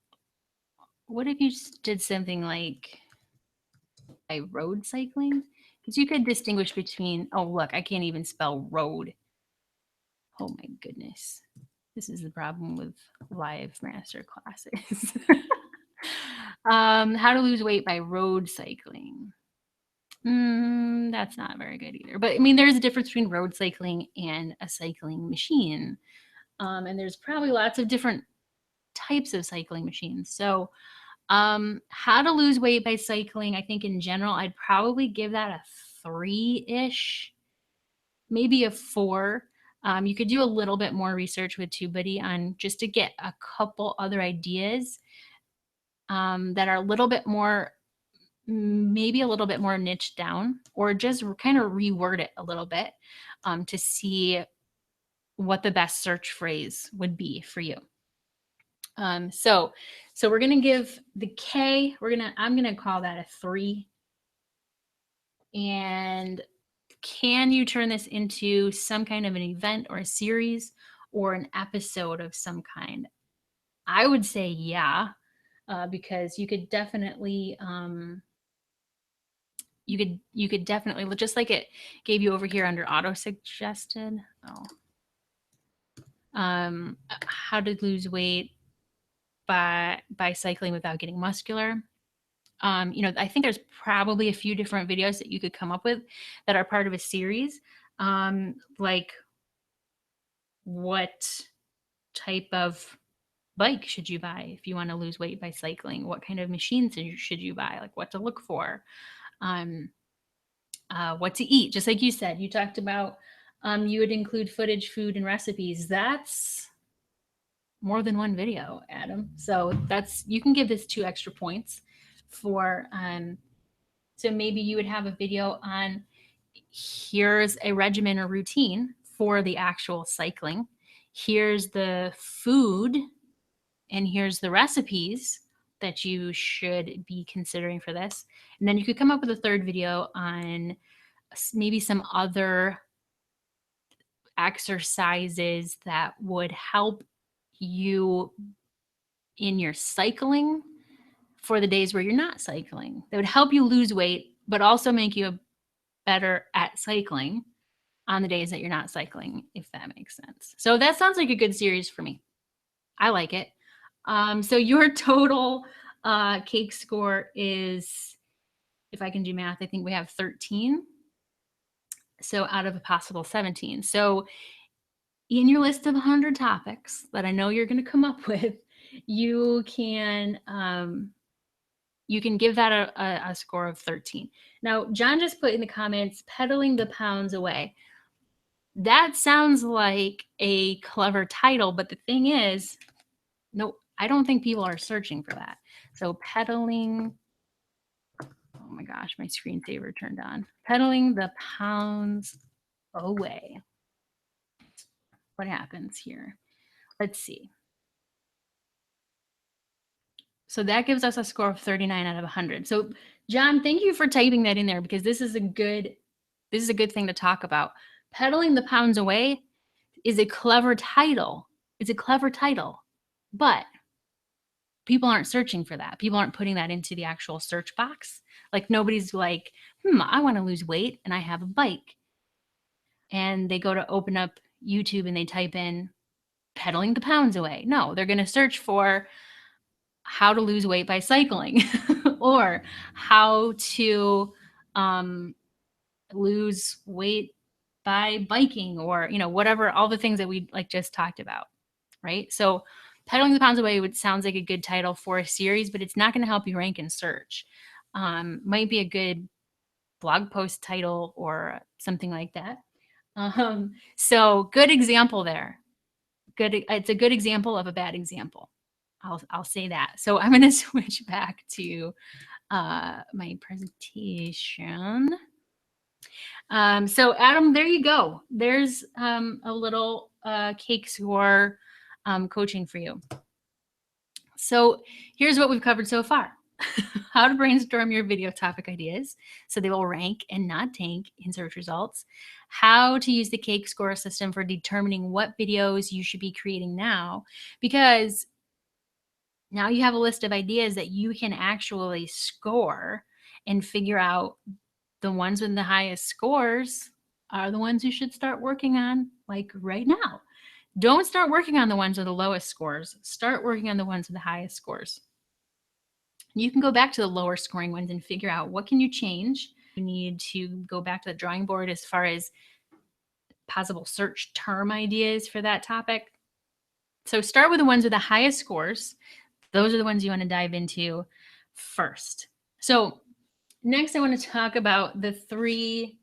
What if you did something like by road cycling? Because you could distinguish between, oh, look, I can't even spell road. Oh my goodness. This is the problem with live master classes. How to lose weight by road cycling. That's not very good either. But I mean, there's a difference between road cycling and a cycling machine. And there's probably lots of different types of cycling machines. So how to lose weight by cycling, I think in general, I'd probably give that a 3-ish, maybe a 4. You could do a little bit more research with TubeBuddy on just to get a couple other ideas that are a little bit more maybe a little bit more niche down, or just kind of reword it a little bit to see what the best search phrase would be for you. So we're gonna give the K. I'm gonna call that a 3. And can you turn this into some kind of an event or a series or an episode of some kind? I would say yeah, because you could definitely just like it gave you over here under auto suggested. How to lose weight by cycling without getting muscular. I think there's probably a few different videos that you could come up with that are part of a series. Like what type of bike should you buy if you want to lose weight by cycling? What kind of machines should you buy? Like what to look for? What to eat? Just like you said, you talked about you would include footage, food, and recipes. That's more than one video, Adam. So you can give this 2 extra points for so maybe you would have a video on here's a regimen or routine for the actual cycling. Here's the food and here's the recipes that you should be considering for this. And then you could come up with a 3rd video on maybe some other exercises that would help you in your cycling for the days where you're not cycling. That would help you lose weight, but also make you better at cycling on the days that you're not cycling, if that makes sense. So that sounds like a good series for me. I like it. So your total cake score is, if I can do math, I think we have 13. So out of a possible 17. So in your list of 100 topics that I know you're going to come up with, you can give that a score of 13. Now, John just put in the comments, pedaling the pounds away. That sounds like a clever title, but the thing is, no, I don't think people are searching for that. So pedaling, oh my gosh, my screensaver turned on. Pedaling the pounds away. What happens here? Let's see. So that gives us a score of 39 out of 100. So John, thank you for typing that in there, because this is a good thing to talk about. Pedaling the pounds away is a clever title. It's a clever title, but people aren't searching for that. People aren't putting that into the actual search box. Like nobody's like, I want to lose weight and I have a bike. And they go to open up YouTube and they type in pedaling the pounds away. No, they're going to search for how to lose weight by cycling or how to lose weight by biking, or whatever, all the things that we just talked about, right? So pedaling the pounds away sounds like a good title for a series, but it's not going to help you rank in search. Might be a good blog post title or something like that. So good example there. It's a good example of a bad example. I'll say that. So I'm going to switch back to my presentation. So Adam, there you go. There's a little cake score coaching for you. So here's what we've covered so far. How to brainstorm your video topic ideas so they will rank and not tank in search results. How to use the cake score system for determining what videos you should be creating now, because now you have a list of ideas that you can actually score and figure out the ones with the highest scores are the ones you should start working on like right now. Don't start working on the ones with the lowest scores. Start working on the ones with the highest scores. You can go back to the lower scoring ones and figure out what can you change. You need to go back to the drawing board as far as possible search term ideas for that topic. So start with the ones with the highest scores. Those are the ones you want to dive into first. So next, I want to talk about the 3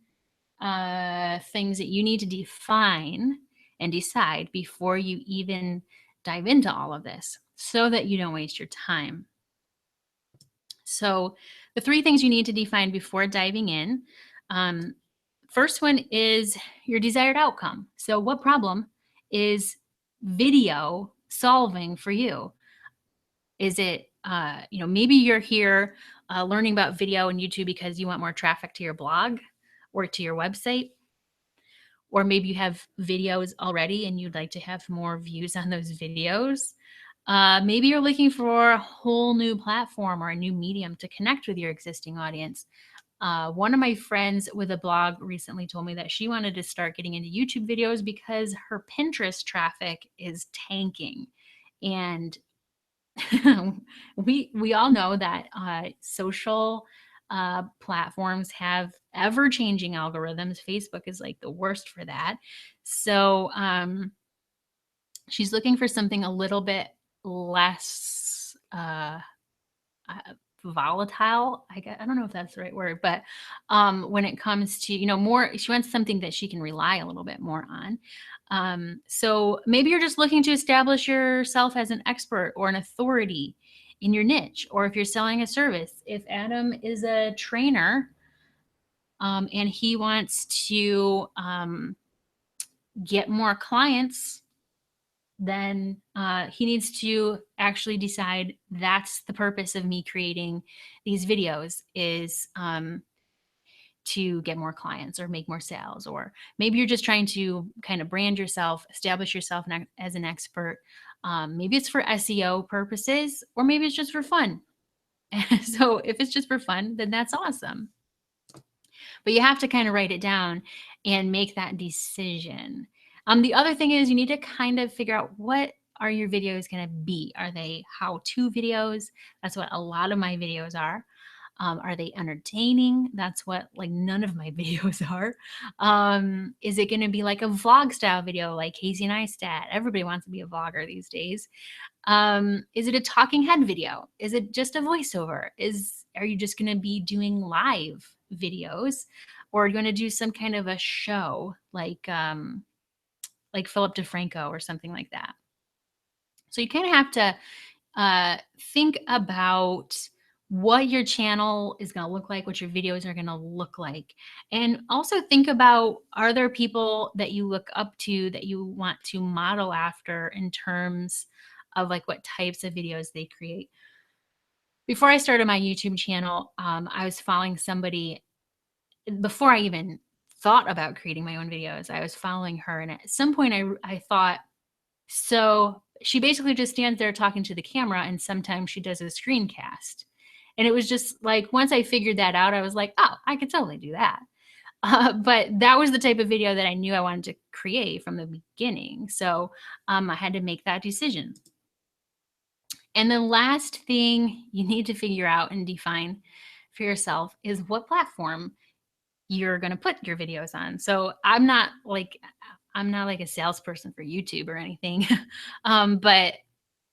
things that you need to define and decide before you even dive into all of this so that you don't waste your time. So the three things you need to define before diving in. Um, First one is your desired outcome. So what problem is video solving for you? Is it, maybe you're here learning about video and YouTube because you want more traffic to your blog or to your website, or maybe you have videos already and you'd like to have more views on those videos. Maybe you're looking for a whole new platform or a new medium to connect with your existing audience. One of my friends with a blog recently told me that she wanted to start getting into YouTube videos because her Pinterest traffic is tanking. And we all know that social platforms have ever changing algorithms. Facebook is like the worst for that. So she's looking for something a little bit less uh, volatile. I don't know if that's the right word, but when it comes to, more, she wants something that she can rely a little bit more on. So maybe you're just looking to establish yourself as an expert or an authority in your niche, or if you're selling a service. If Adam is a trainer and he wants to get more clients, then he needs to actually decide that's the purpose of me creating these videos, is to get more clients or make more sales. Or maybe you're just trying to kind of brand yourself, establish yourself as an expert. Maybe it's for SEO purposes, or maybe it's just for fun. So if it's just for fun, then that's awesome. But you have to kind of write it down and make that decision. The other thing is you need to kind of figure out, what are your videos going to be? Are they how-to videos? That's what a lot of my videos are. Are they entertaining? That's what like none of my videos are. Is it going to be like a vlog style video like Casey Neistat? Everybody wants to be a vlogger these days. Is it a talking head video? Is it just a voiceover? Are you just going to be doing live videos, or are you going to do some kind of a show like Philip DeFranco or something like that? So you kind of have to think about what your channel is going to look like, what your videos are going to look like. And also think about, are there people that you look up to that you want to model after in terms of like what types of videos they create? Before I started my YouTube channel, I was following somebody. Before I even thought about creating my own videos, I was following her. And at some point I thought, so she basically just stands there talking to the camera, and sometimes she does a screencast. And it was just like, once I figured that out, I was like, oh, I could totally do that. But that was the type of video that I knew I wanted to create from the beginning. So I had to make that decision. And the last thing you need to figure out and define for yourself is what platform you're going to put your videos on. So I'm not like a salesperson for YouTube or anything. But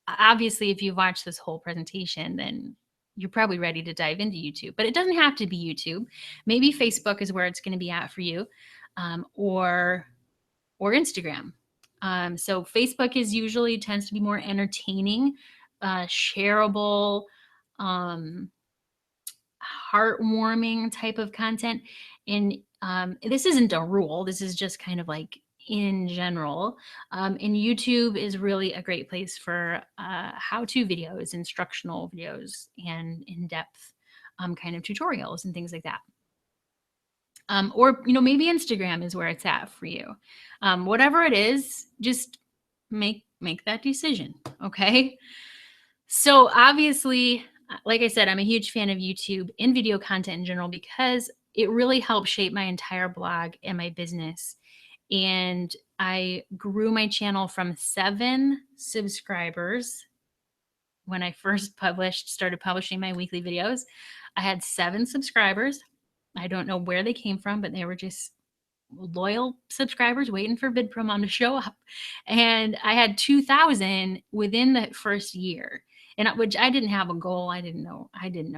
obviously if you've watched this whole presentation, then you're probably ready to dive into YouTube. But it doesn't have to be YouTube. Maybe Facebook is where it's going to be at for you, or Instagram. So Facebook is usually tends to be more entertaining, shareable, um, heartwarming type of content. And this isn't a rule. This is just kind of like in general. And YouTube is really a great place for how-to videos, instructional videos, and in-depth kind of tutorials and things like that. Or maybe Instagram is where it's at for you. Whatever it is, just make that decision. Okay. So obviously, like I said, I'm a huge fan of YouTube and video content in general because it really helped shape my entire blog and my business. And I grew my channel from 7 subscribers when I first started publishing my weekly videos. I had 7 subscribers. I don't know where they came from, but they were just loyal subscribers waiting for VidPro to show up. And I had 2,000 within the first year. And which I didn't have a goal. I didn't know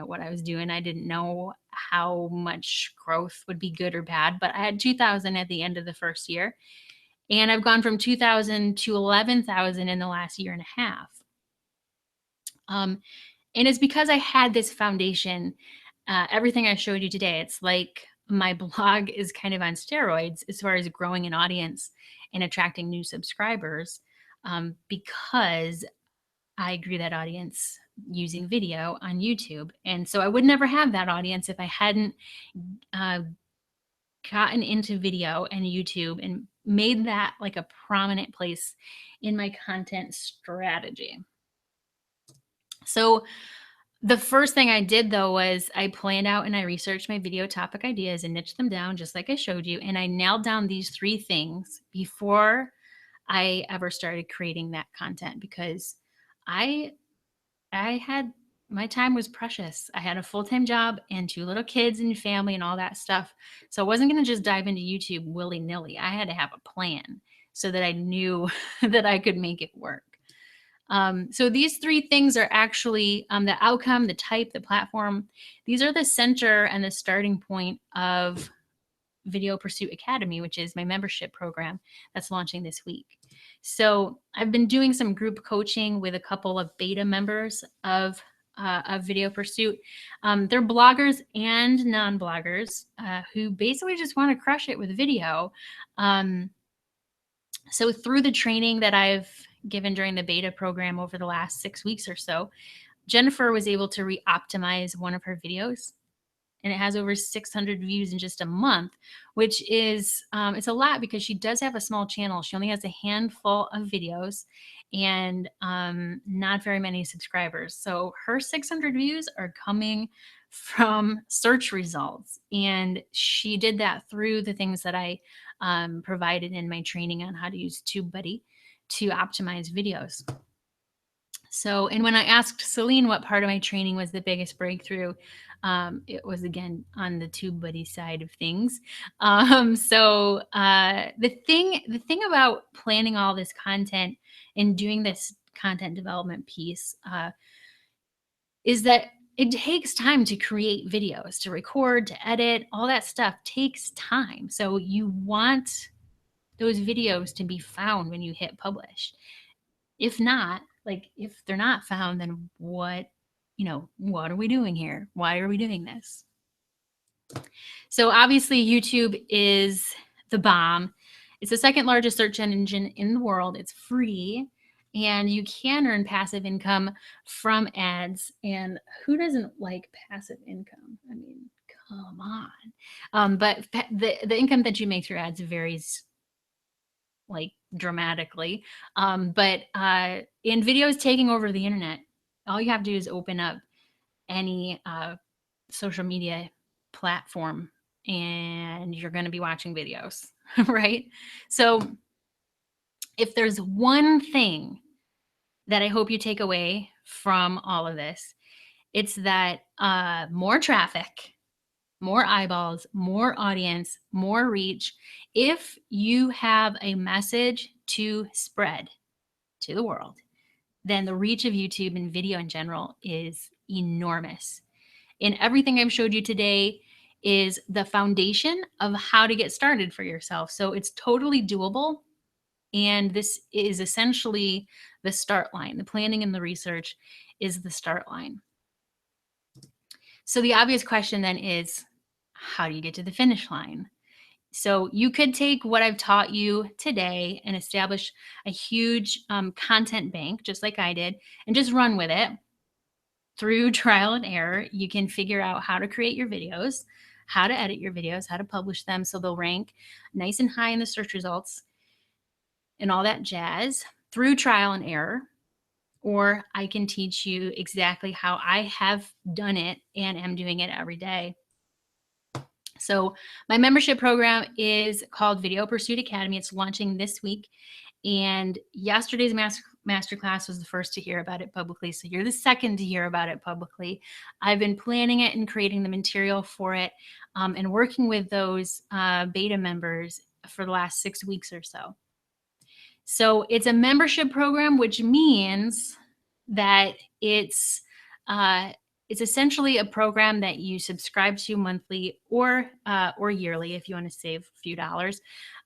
what I was doing. I didn't know how much growth would be good or bad, but I had 2,000 at the end of the first year. And I've gone from 2,000 to 11,000 in the last year and a half. And it's because I had this foundation. Everything I showed you today, it's like my blog is kind of on steroids as far as growing an audience and attracting new subscribers, because I grew that audience using video on YouTube. And so I would never have that audience if I hadn't uh, gotten into video and YouTube and made that like a prominent place in my content strategy. So the first thing I did though was I planned out and I researched my video topic ideas and niched them down just like I showed you. And I nailed down these 3 things before I ever started creating that content, because I I had my time was precious. I had a full-time job and 2 little kids and family and all that stuff. So I wasn't going to just dive into YouTube willy-nilly. I had to have a plan so that I knew that I could make it work. So these 3 things are actually the outcome, the type, the platform. These are the center and the starting point of Video Pursuit Academy, which is my membership program that's launching this week. So I've been doing some group coaching with a couple of beta members of Video Pursuit. They're bloggers and non-bloggers who basically just want to crush it with video. So through the training that I've given during the beta program over the last 6 weeks or so, Jennifer was able to re-optimize one of her videos, and it has over 600 views in just a month, which is it's a lot because she does have a small channel. She only has a handful of videos and not very many subscribers. So her 600 views are coming from search results, and she did that through the things that I provided in my training on how to use TubeBuddy to optimize videos. So, and when I asked Celine what part of my training was the biggest breakthrough, it was again on the TubeBuddy side of things. The thing about planning all this content and doing this content development piece is that it takes time to create videos, to record, to edit. All that stuff takes time. So you want those videos to be found when you hit publish. If not, like if they're not found, then what are we doing here? Why are we doing this? So obviously YouTube is the bomb. It's the second largest search engine in the world. It's free and you can earn passive income from ads. And who doesn't like passive income? I mean, come on. But the income that you make through ads varies like dramatically. But in videos taking over the internet, all you have to do is open up any social media platform and you're going to be watching videos, right? So if there's one thing that I hope you take away from all of this, it's that more traffic, more eyeballs, more audience, more reach. If you have a message to spread to the world, then the reach of YouTube and video in general is enormous. And everything I've showed you today is the foundation of how to get started for yourself. So it's totally doable. And this is essentially the start line. The planning and the research is the start line. So the obvious question then is, how do you get to the finish line? So you could take what I've taught you today and establish a huge content bank, just like I did, and just run with it. Through trial and error, you can figure out how to create your videos, how to edit your videos, how to publish them so they'll rank nice and high in the search results and all that jazz through trial and error. Or I can teach you exactly how I have done it and am doing it every day. So my membership program is called Video Pursuit Academy. It's launching this week. And yesterday's masterclass was the first to hear about it publicly. So you're the second to hear about it publicly. I've been planning it and creating the material for it and working with those beta members for the last 6 weeks or so. So it's a membership program, which means that it's essentially a program that you subscribe to monthly or yearly if you want to save a few dollars.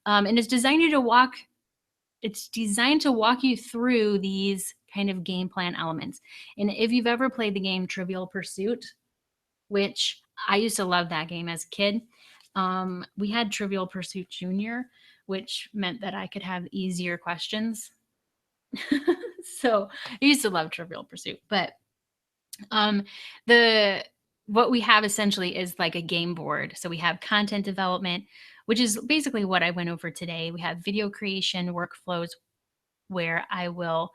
And it's designed to walk it's designed to walk you through these kind of game plan elements. And if you've ever played the game Trivial Pursuit, which I used to love that game as a kid, we had Trivial Pursuit Junior, which meant that I could have easier questions. So I used to love Trivial Pursuit, but the what we have essentially is like a game board. So we have content development, which is basically what I went over today. We have video creation workflows, where I will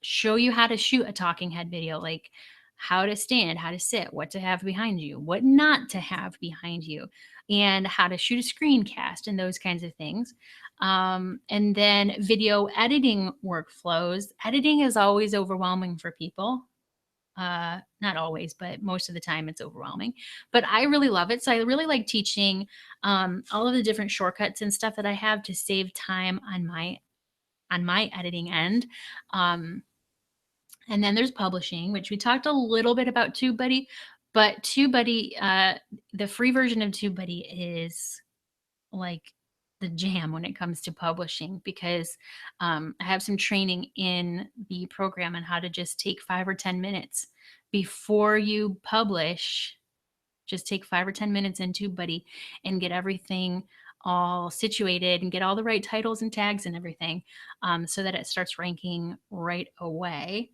show you how to shoot a talking head video, like how to stand, how to sit, what to have behind you, what not to have behind you, and how to shoot a screencast and those kinds of things. And then video editing workflows. Editing is always overwhelming for people. Not always, but most of the time it's overwhelming. But I really love it. So I really like teaching all of the different shortcuts and stuff that I have to save time on my editing end. And then there's publishing, which we talked a little bit about TubeBuddy, but TubeBuddy, the free version of TubeBuddy is like the jam when it comes to publishing, because I have some training in the program on how to just take 5 or 10 minutes before you publish. Just take 5 or 10 minutes in TubeBuddy and get everything all situated and get all the right titles and tags and everything, so that it starts ranking right away.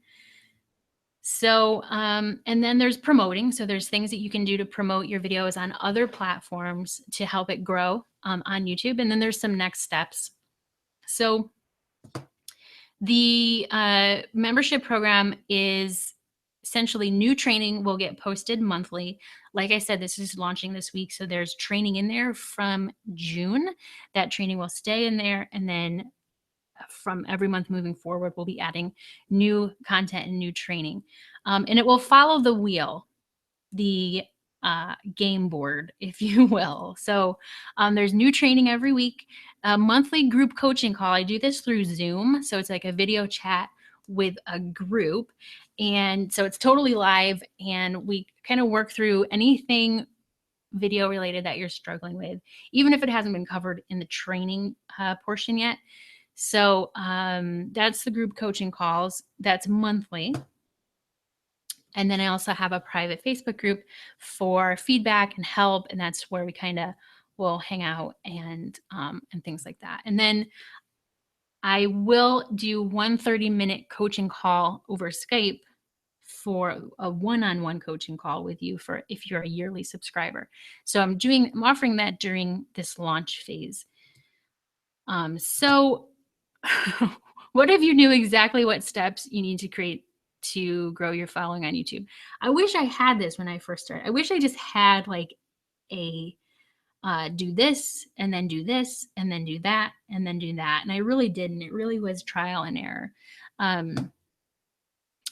So, and then there's promoting. So there's things that you can do to promote your videos on other platforms to help it grow on YouTube. And then there's some next steps. So the membership program is essentially new training will get posted monthly. Like I said, this is launching this week. So there's training in there from June. That training will stay in there. And then from every month moving forward, we'll be adding new content and new training. And it will follow the wheel, the game board, if you will. So there's new training every week, a monthly group coaching call. I do this through Zoom. So it's like a video chat with a group. And so it's totally live, and we kind of work through anything video related that you're struggling with, even if it hasn't been covered in the training portion yet. So that's the group coaching calls. That's monthly. And then I also have a private Facebook group for feedback and help. And that's where we kind of will hang out and things like that. And then I will do one 30-minute coaching call over Skype for a one-on-one coaching call with you for if you're a yearly subscriber. So I'm offering that during this launch phase. So what if you knew exactly what steps you need to create to grow your following on YouTube? I wish I had this when I first started. I wish I just had like a do this and then do this and then do that and then do that. And I really didn't. It really was trial and error.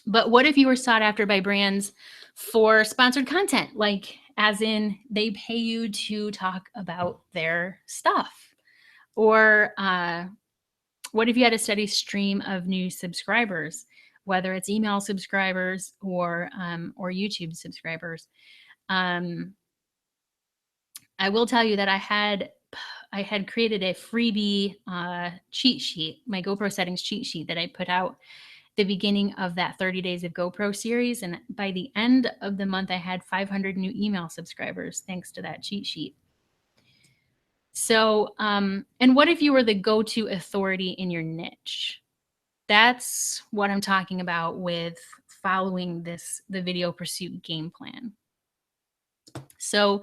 But what if you were sought after by brands for sponsored content? Like, as in they pay you to talk about their stuff? Or what if you had a steady stream of new subscribers, whether it's email subscribers or YouTube subscribers? I will tell you that I had created a freebie cheat sheet, my GoPro settings cheat sheet that I put out the beginning of that 30 Days of GoPro series. And by the end of the month, I had 500 new email subscribers thanks to that cheat sheet. So, and what if you were the go-to authority in your niche? That's what I'm talking about with following the video pursuit game plan. So,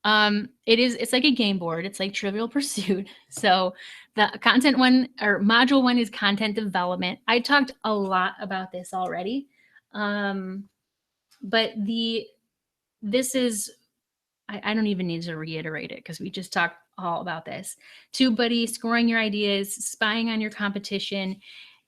it's like a game board. It's like Trivial Pursuit. So the content one, or module one, is content development. I talked a lot about this already. But this is, I don't even need to reiterate it because we just talked all about this. TubeBuddy, scoring your ideas, spying on your competition.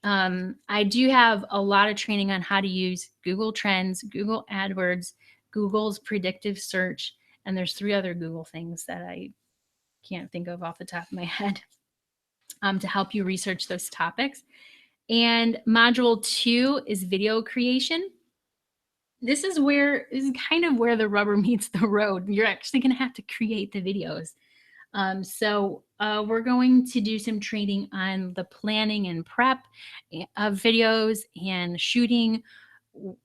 I do have a lot of training on how to use Google Trends, Google AdWords, Google's predictive search, and there's 3 other Google things that I can't think of off the top of my head to help you research those topics. And module 2 is video creation. This is kind of where the rubber meets the road. You're actually going to have to create the videos. We're going to do some training on the planning and prep of videos and shooting,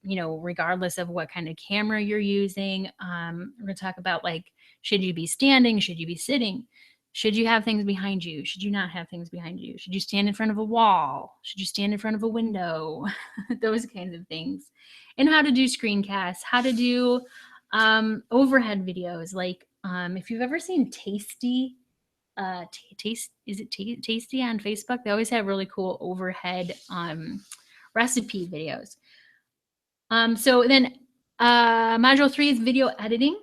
regardless of what kind of camera you're using. We're going to talk about, like, should you be standing? Should you be sitting? Should you have things behind you? Should you not have things behind you? Should you stand in front of a wall? Should you stand in front of a window? Those kinds of things. And how to do screencasts, how to do overhead videos. Like, if you've ever seen Tasty, Tasty on Facebook? They always have really cool overhead recipe videos. So then module 3 is video editing.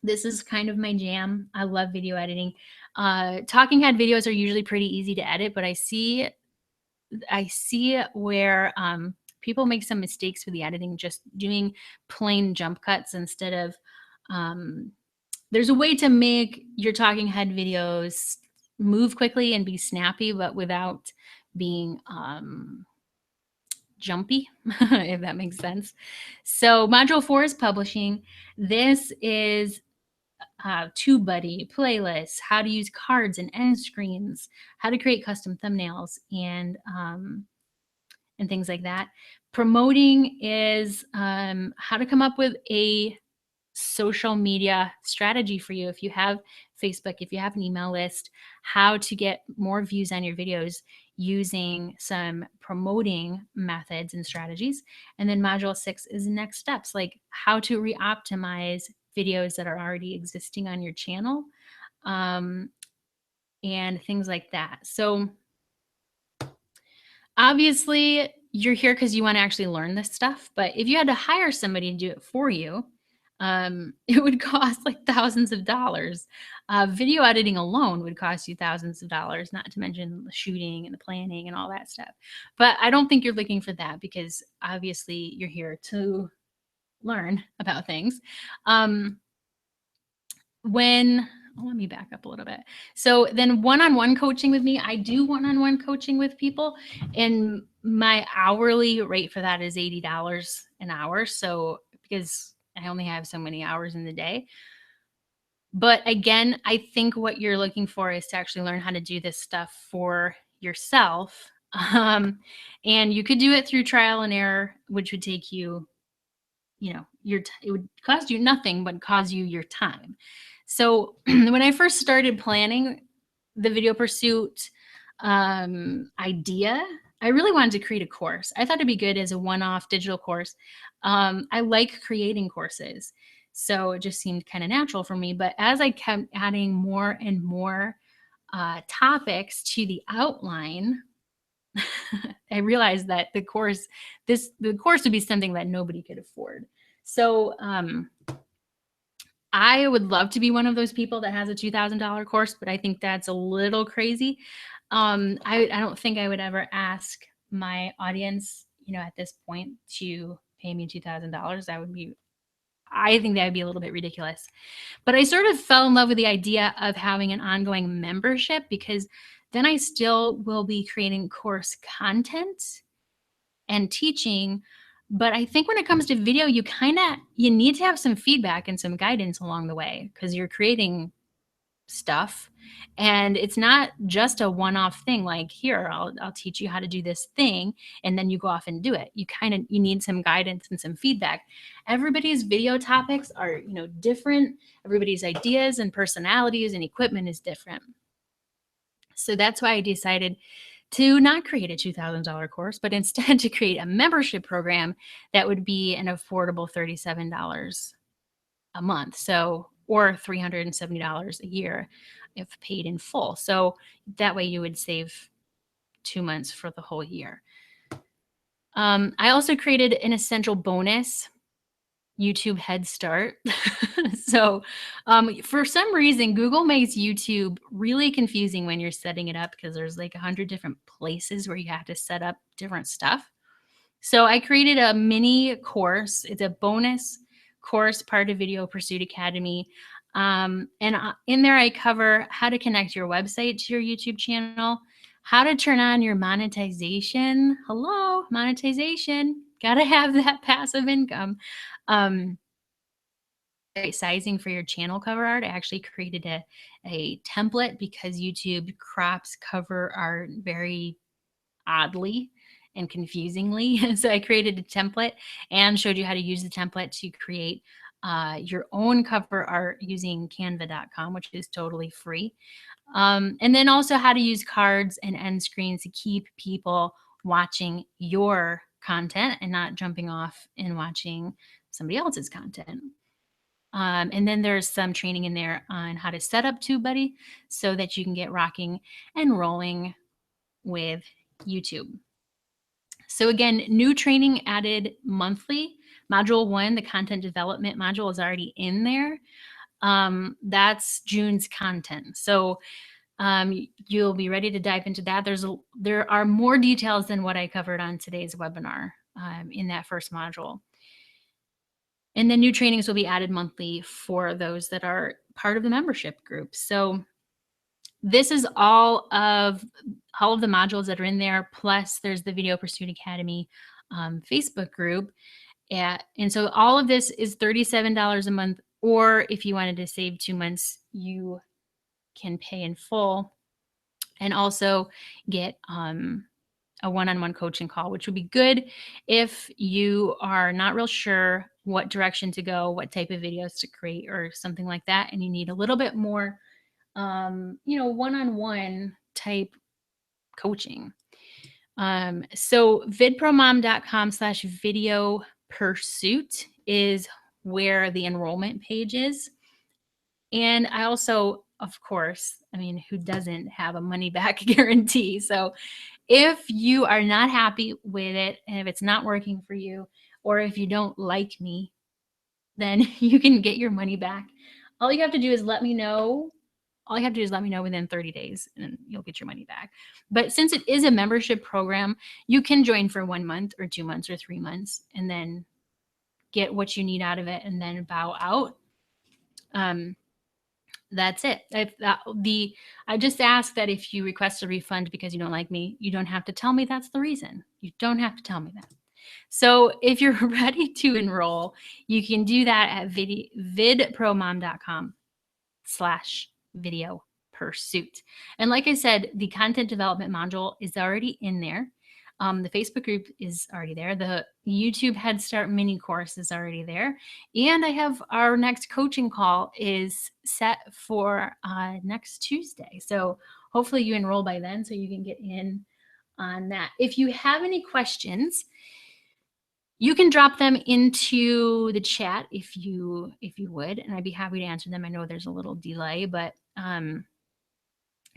This is kind of my jam. I love video editing. Talking head videos are usually pretty easy to edit, but I see where people make some mistakes with the editing, just doing plain jump cuts instead of there's a way to make your talking head videos move quickly and be snappy, but without being jumpy, if that makes sense. So module 4 is publishing. This is TubeBuddy, playlists, how to use cards and end screens, how to create custom thumbnails, and things like that. Promoting is how to come up with a social media strategy for you. If you have Facebook, if you have an email list, how to get more views on your videos using some promoting methods and strategies. And then module 6 is next steps, like how to re-optimize videos that are already existing on your channel, and things like that. So obviously you're here because you want to actually learn this stuff, but if you had to hire somebody to do it for you, it would cost like thousands of dollars. Video editing alone would cost you thousands of dollars, not to mention the shooting and the planning and all that stuff. But I don't think you're looking for that, because obviously you're here to learn about things. Let me back up a little bit. So then one-on-one coaching with me, I do one-on-one coaching with people, and my hourly rate for that is $80 an hour. So because I only have so many hours in the day. But again, I think what you're looking for is to actually learn how to do this stuff for yourself. And you could do it through trial and error, which would take you, it would cost you nothing but cost you your time. So when I first started planning the Video Pursuit idea, I really wanted to create a course. I thought it'd be good as a one-off digital course. I like creating courses, so it just seemed kind of natural for me. But as I kept adding more and more topics to the outline, I realized that the course would be something that nobody could afford. So I would love to be one of those people that has a $2,000 course, but I think that's a little crazy. I don't think I would ever ask my audience, at this point, to pay me $2,000. I think that would be a little bit ridiculous. But I sort of fell in love with the idea of having an ongoing membership, because then I still will be creating course content and teaching. But I think when it comes to video, you need to have some feedback and some guidance along the way, because you're creating stuff, and it's not just a one-off thing. Like, here, I'll teach you how to do this thing, and then you go off and do it. You need some guidance and some feedback. Everybody's video topics are, different. Everybody's ideas and personalities and equipment is different. So that's why I decided to not create a $2,000 course, but instead to create a membership program that would be an affordable $37 a month. So, or $370 a year if paid in full. So that way you would save 2 months for the whole year. I also created an essential bonus, YouTube Head Start. So for some reason, Google makes YouTube really confusing when you're setting it up, because there's like 100 different places where you have to set up different stuff. So I created a mini course. It's a bonus course, part of Video Pursuit Academy. And in there, I cover how to connect your website to your YouTube channel, how to turn on your monetization. Hello, monetization. Got to have that passive income. right sizing for your channel cover art. I actually created a template because YouTube crops cover art very oddly and confusingly. So I created a template and showed you how to use the template to create your own cover art using canva.com, which is totally free. And then also how to use cards and end screens to keep people watching your content and not jumping off and watching somebody else's content. And then there's some training in there on how to set up TubeBuddy so that you can get rocking and rolling with YouTube. So again, new training added monthly. Module 1, the content development module, is already in there. That's June's content. So you'll be ready to dive into that. There are more details than what I covered on today's webinar in that first module. And then new trainings will be added monthly for those that are part of the membership group. So this is all of the modules that are in there. Plus there's the Video Pursuit Academy Facebook group. And so all of this is $37 a month, or if you wanted to save 2 months, you can pay in full and also get a one-on-one coaching call, which would be good if you are not real sure what direction to go, what type of videos to create or something like that. And you need a little bit more, one-on-one type coaching. So vidpromom.com/video pursuit is where the enrollment page is. And I also, of course, I mean, who doesn't have a money back guarantee? So if you are not happy with it and if it's not working for you, or if you don't like me, then you can get your money back. All you have to do is let me know. All you have to do is let me know within 30 days and you'll get your money back. But since it is a membership program, you can join for 1 month or 2 months or 3 months and then get what you need out of it and then bow out. That's it. I just ask that if you request a refund because you don't like me, you don't have to tell me that's the reason. You don't have to tell me that. So if you're ready to enroll, you can do that at vidpromom.com/video pursuit. And like I said, the content development module is already in there. The Facebook group is already there. The YouTube Head Start mini course is already there. And I have our next coaching call is set for next Tuesday. So hopefully you enroll by then so you can get in on that. If you have any questions, you can drop them into the chat if you would, and I'd be happy to answer them. I know there's a little delay, but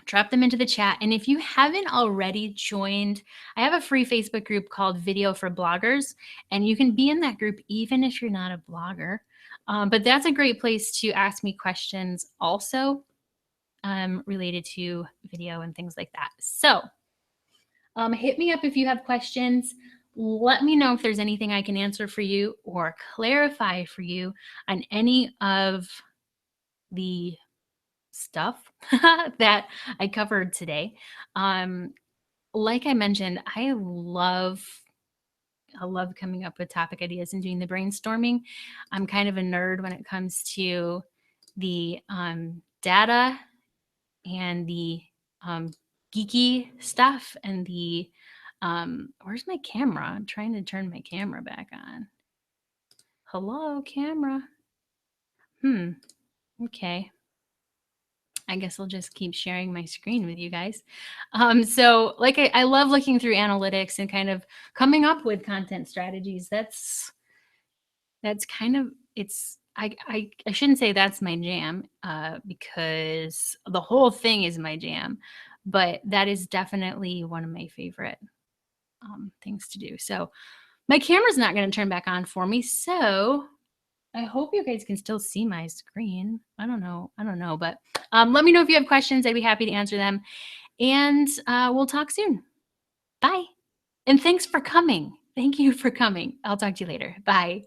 drop them into the chat. And if you haven't already joined, I have a free Facebook group called Video for Bloggers, and you can be in that group even if you're not a blogger. But that's a great place to ask me questions also related to video and things like that. So hit me up if you have questions. Let me know if there's anything I can answer for you or clarify for you on any of the stuff that I covered today. Like I mentioned, I love coming up with topic ideas and doing the brainstorming. I'm kind of a nerd when it comes to the data and the geeky stuff and the where's my camera? I'm trying to turn my camera back on. Hello, camera. Okay. I guess I'll just keep sharing my screen with you guys. So like I love looking through analytics and kind of coming up with content strategies. That's kind of, I shouldn't say that's my jam because the whole thing is my jam, but that is definitely one of my favorite things to do. So my camera's not going to turn back on for me. So I hope you guys can still see my screen. I don't know, but let me know if you have questions. I'd be happy to answer them. And we'll talk soon. Bye. And thanks for coming. Thank you for coming. I'll talk to you later. Bye.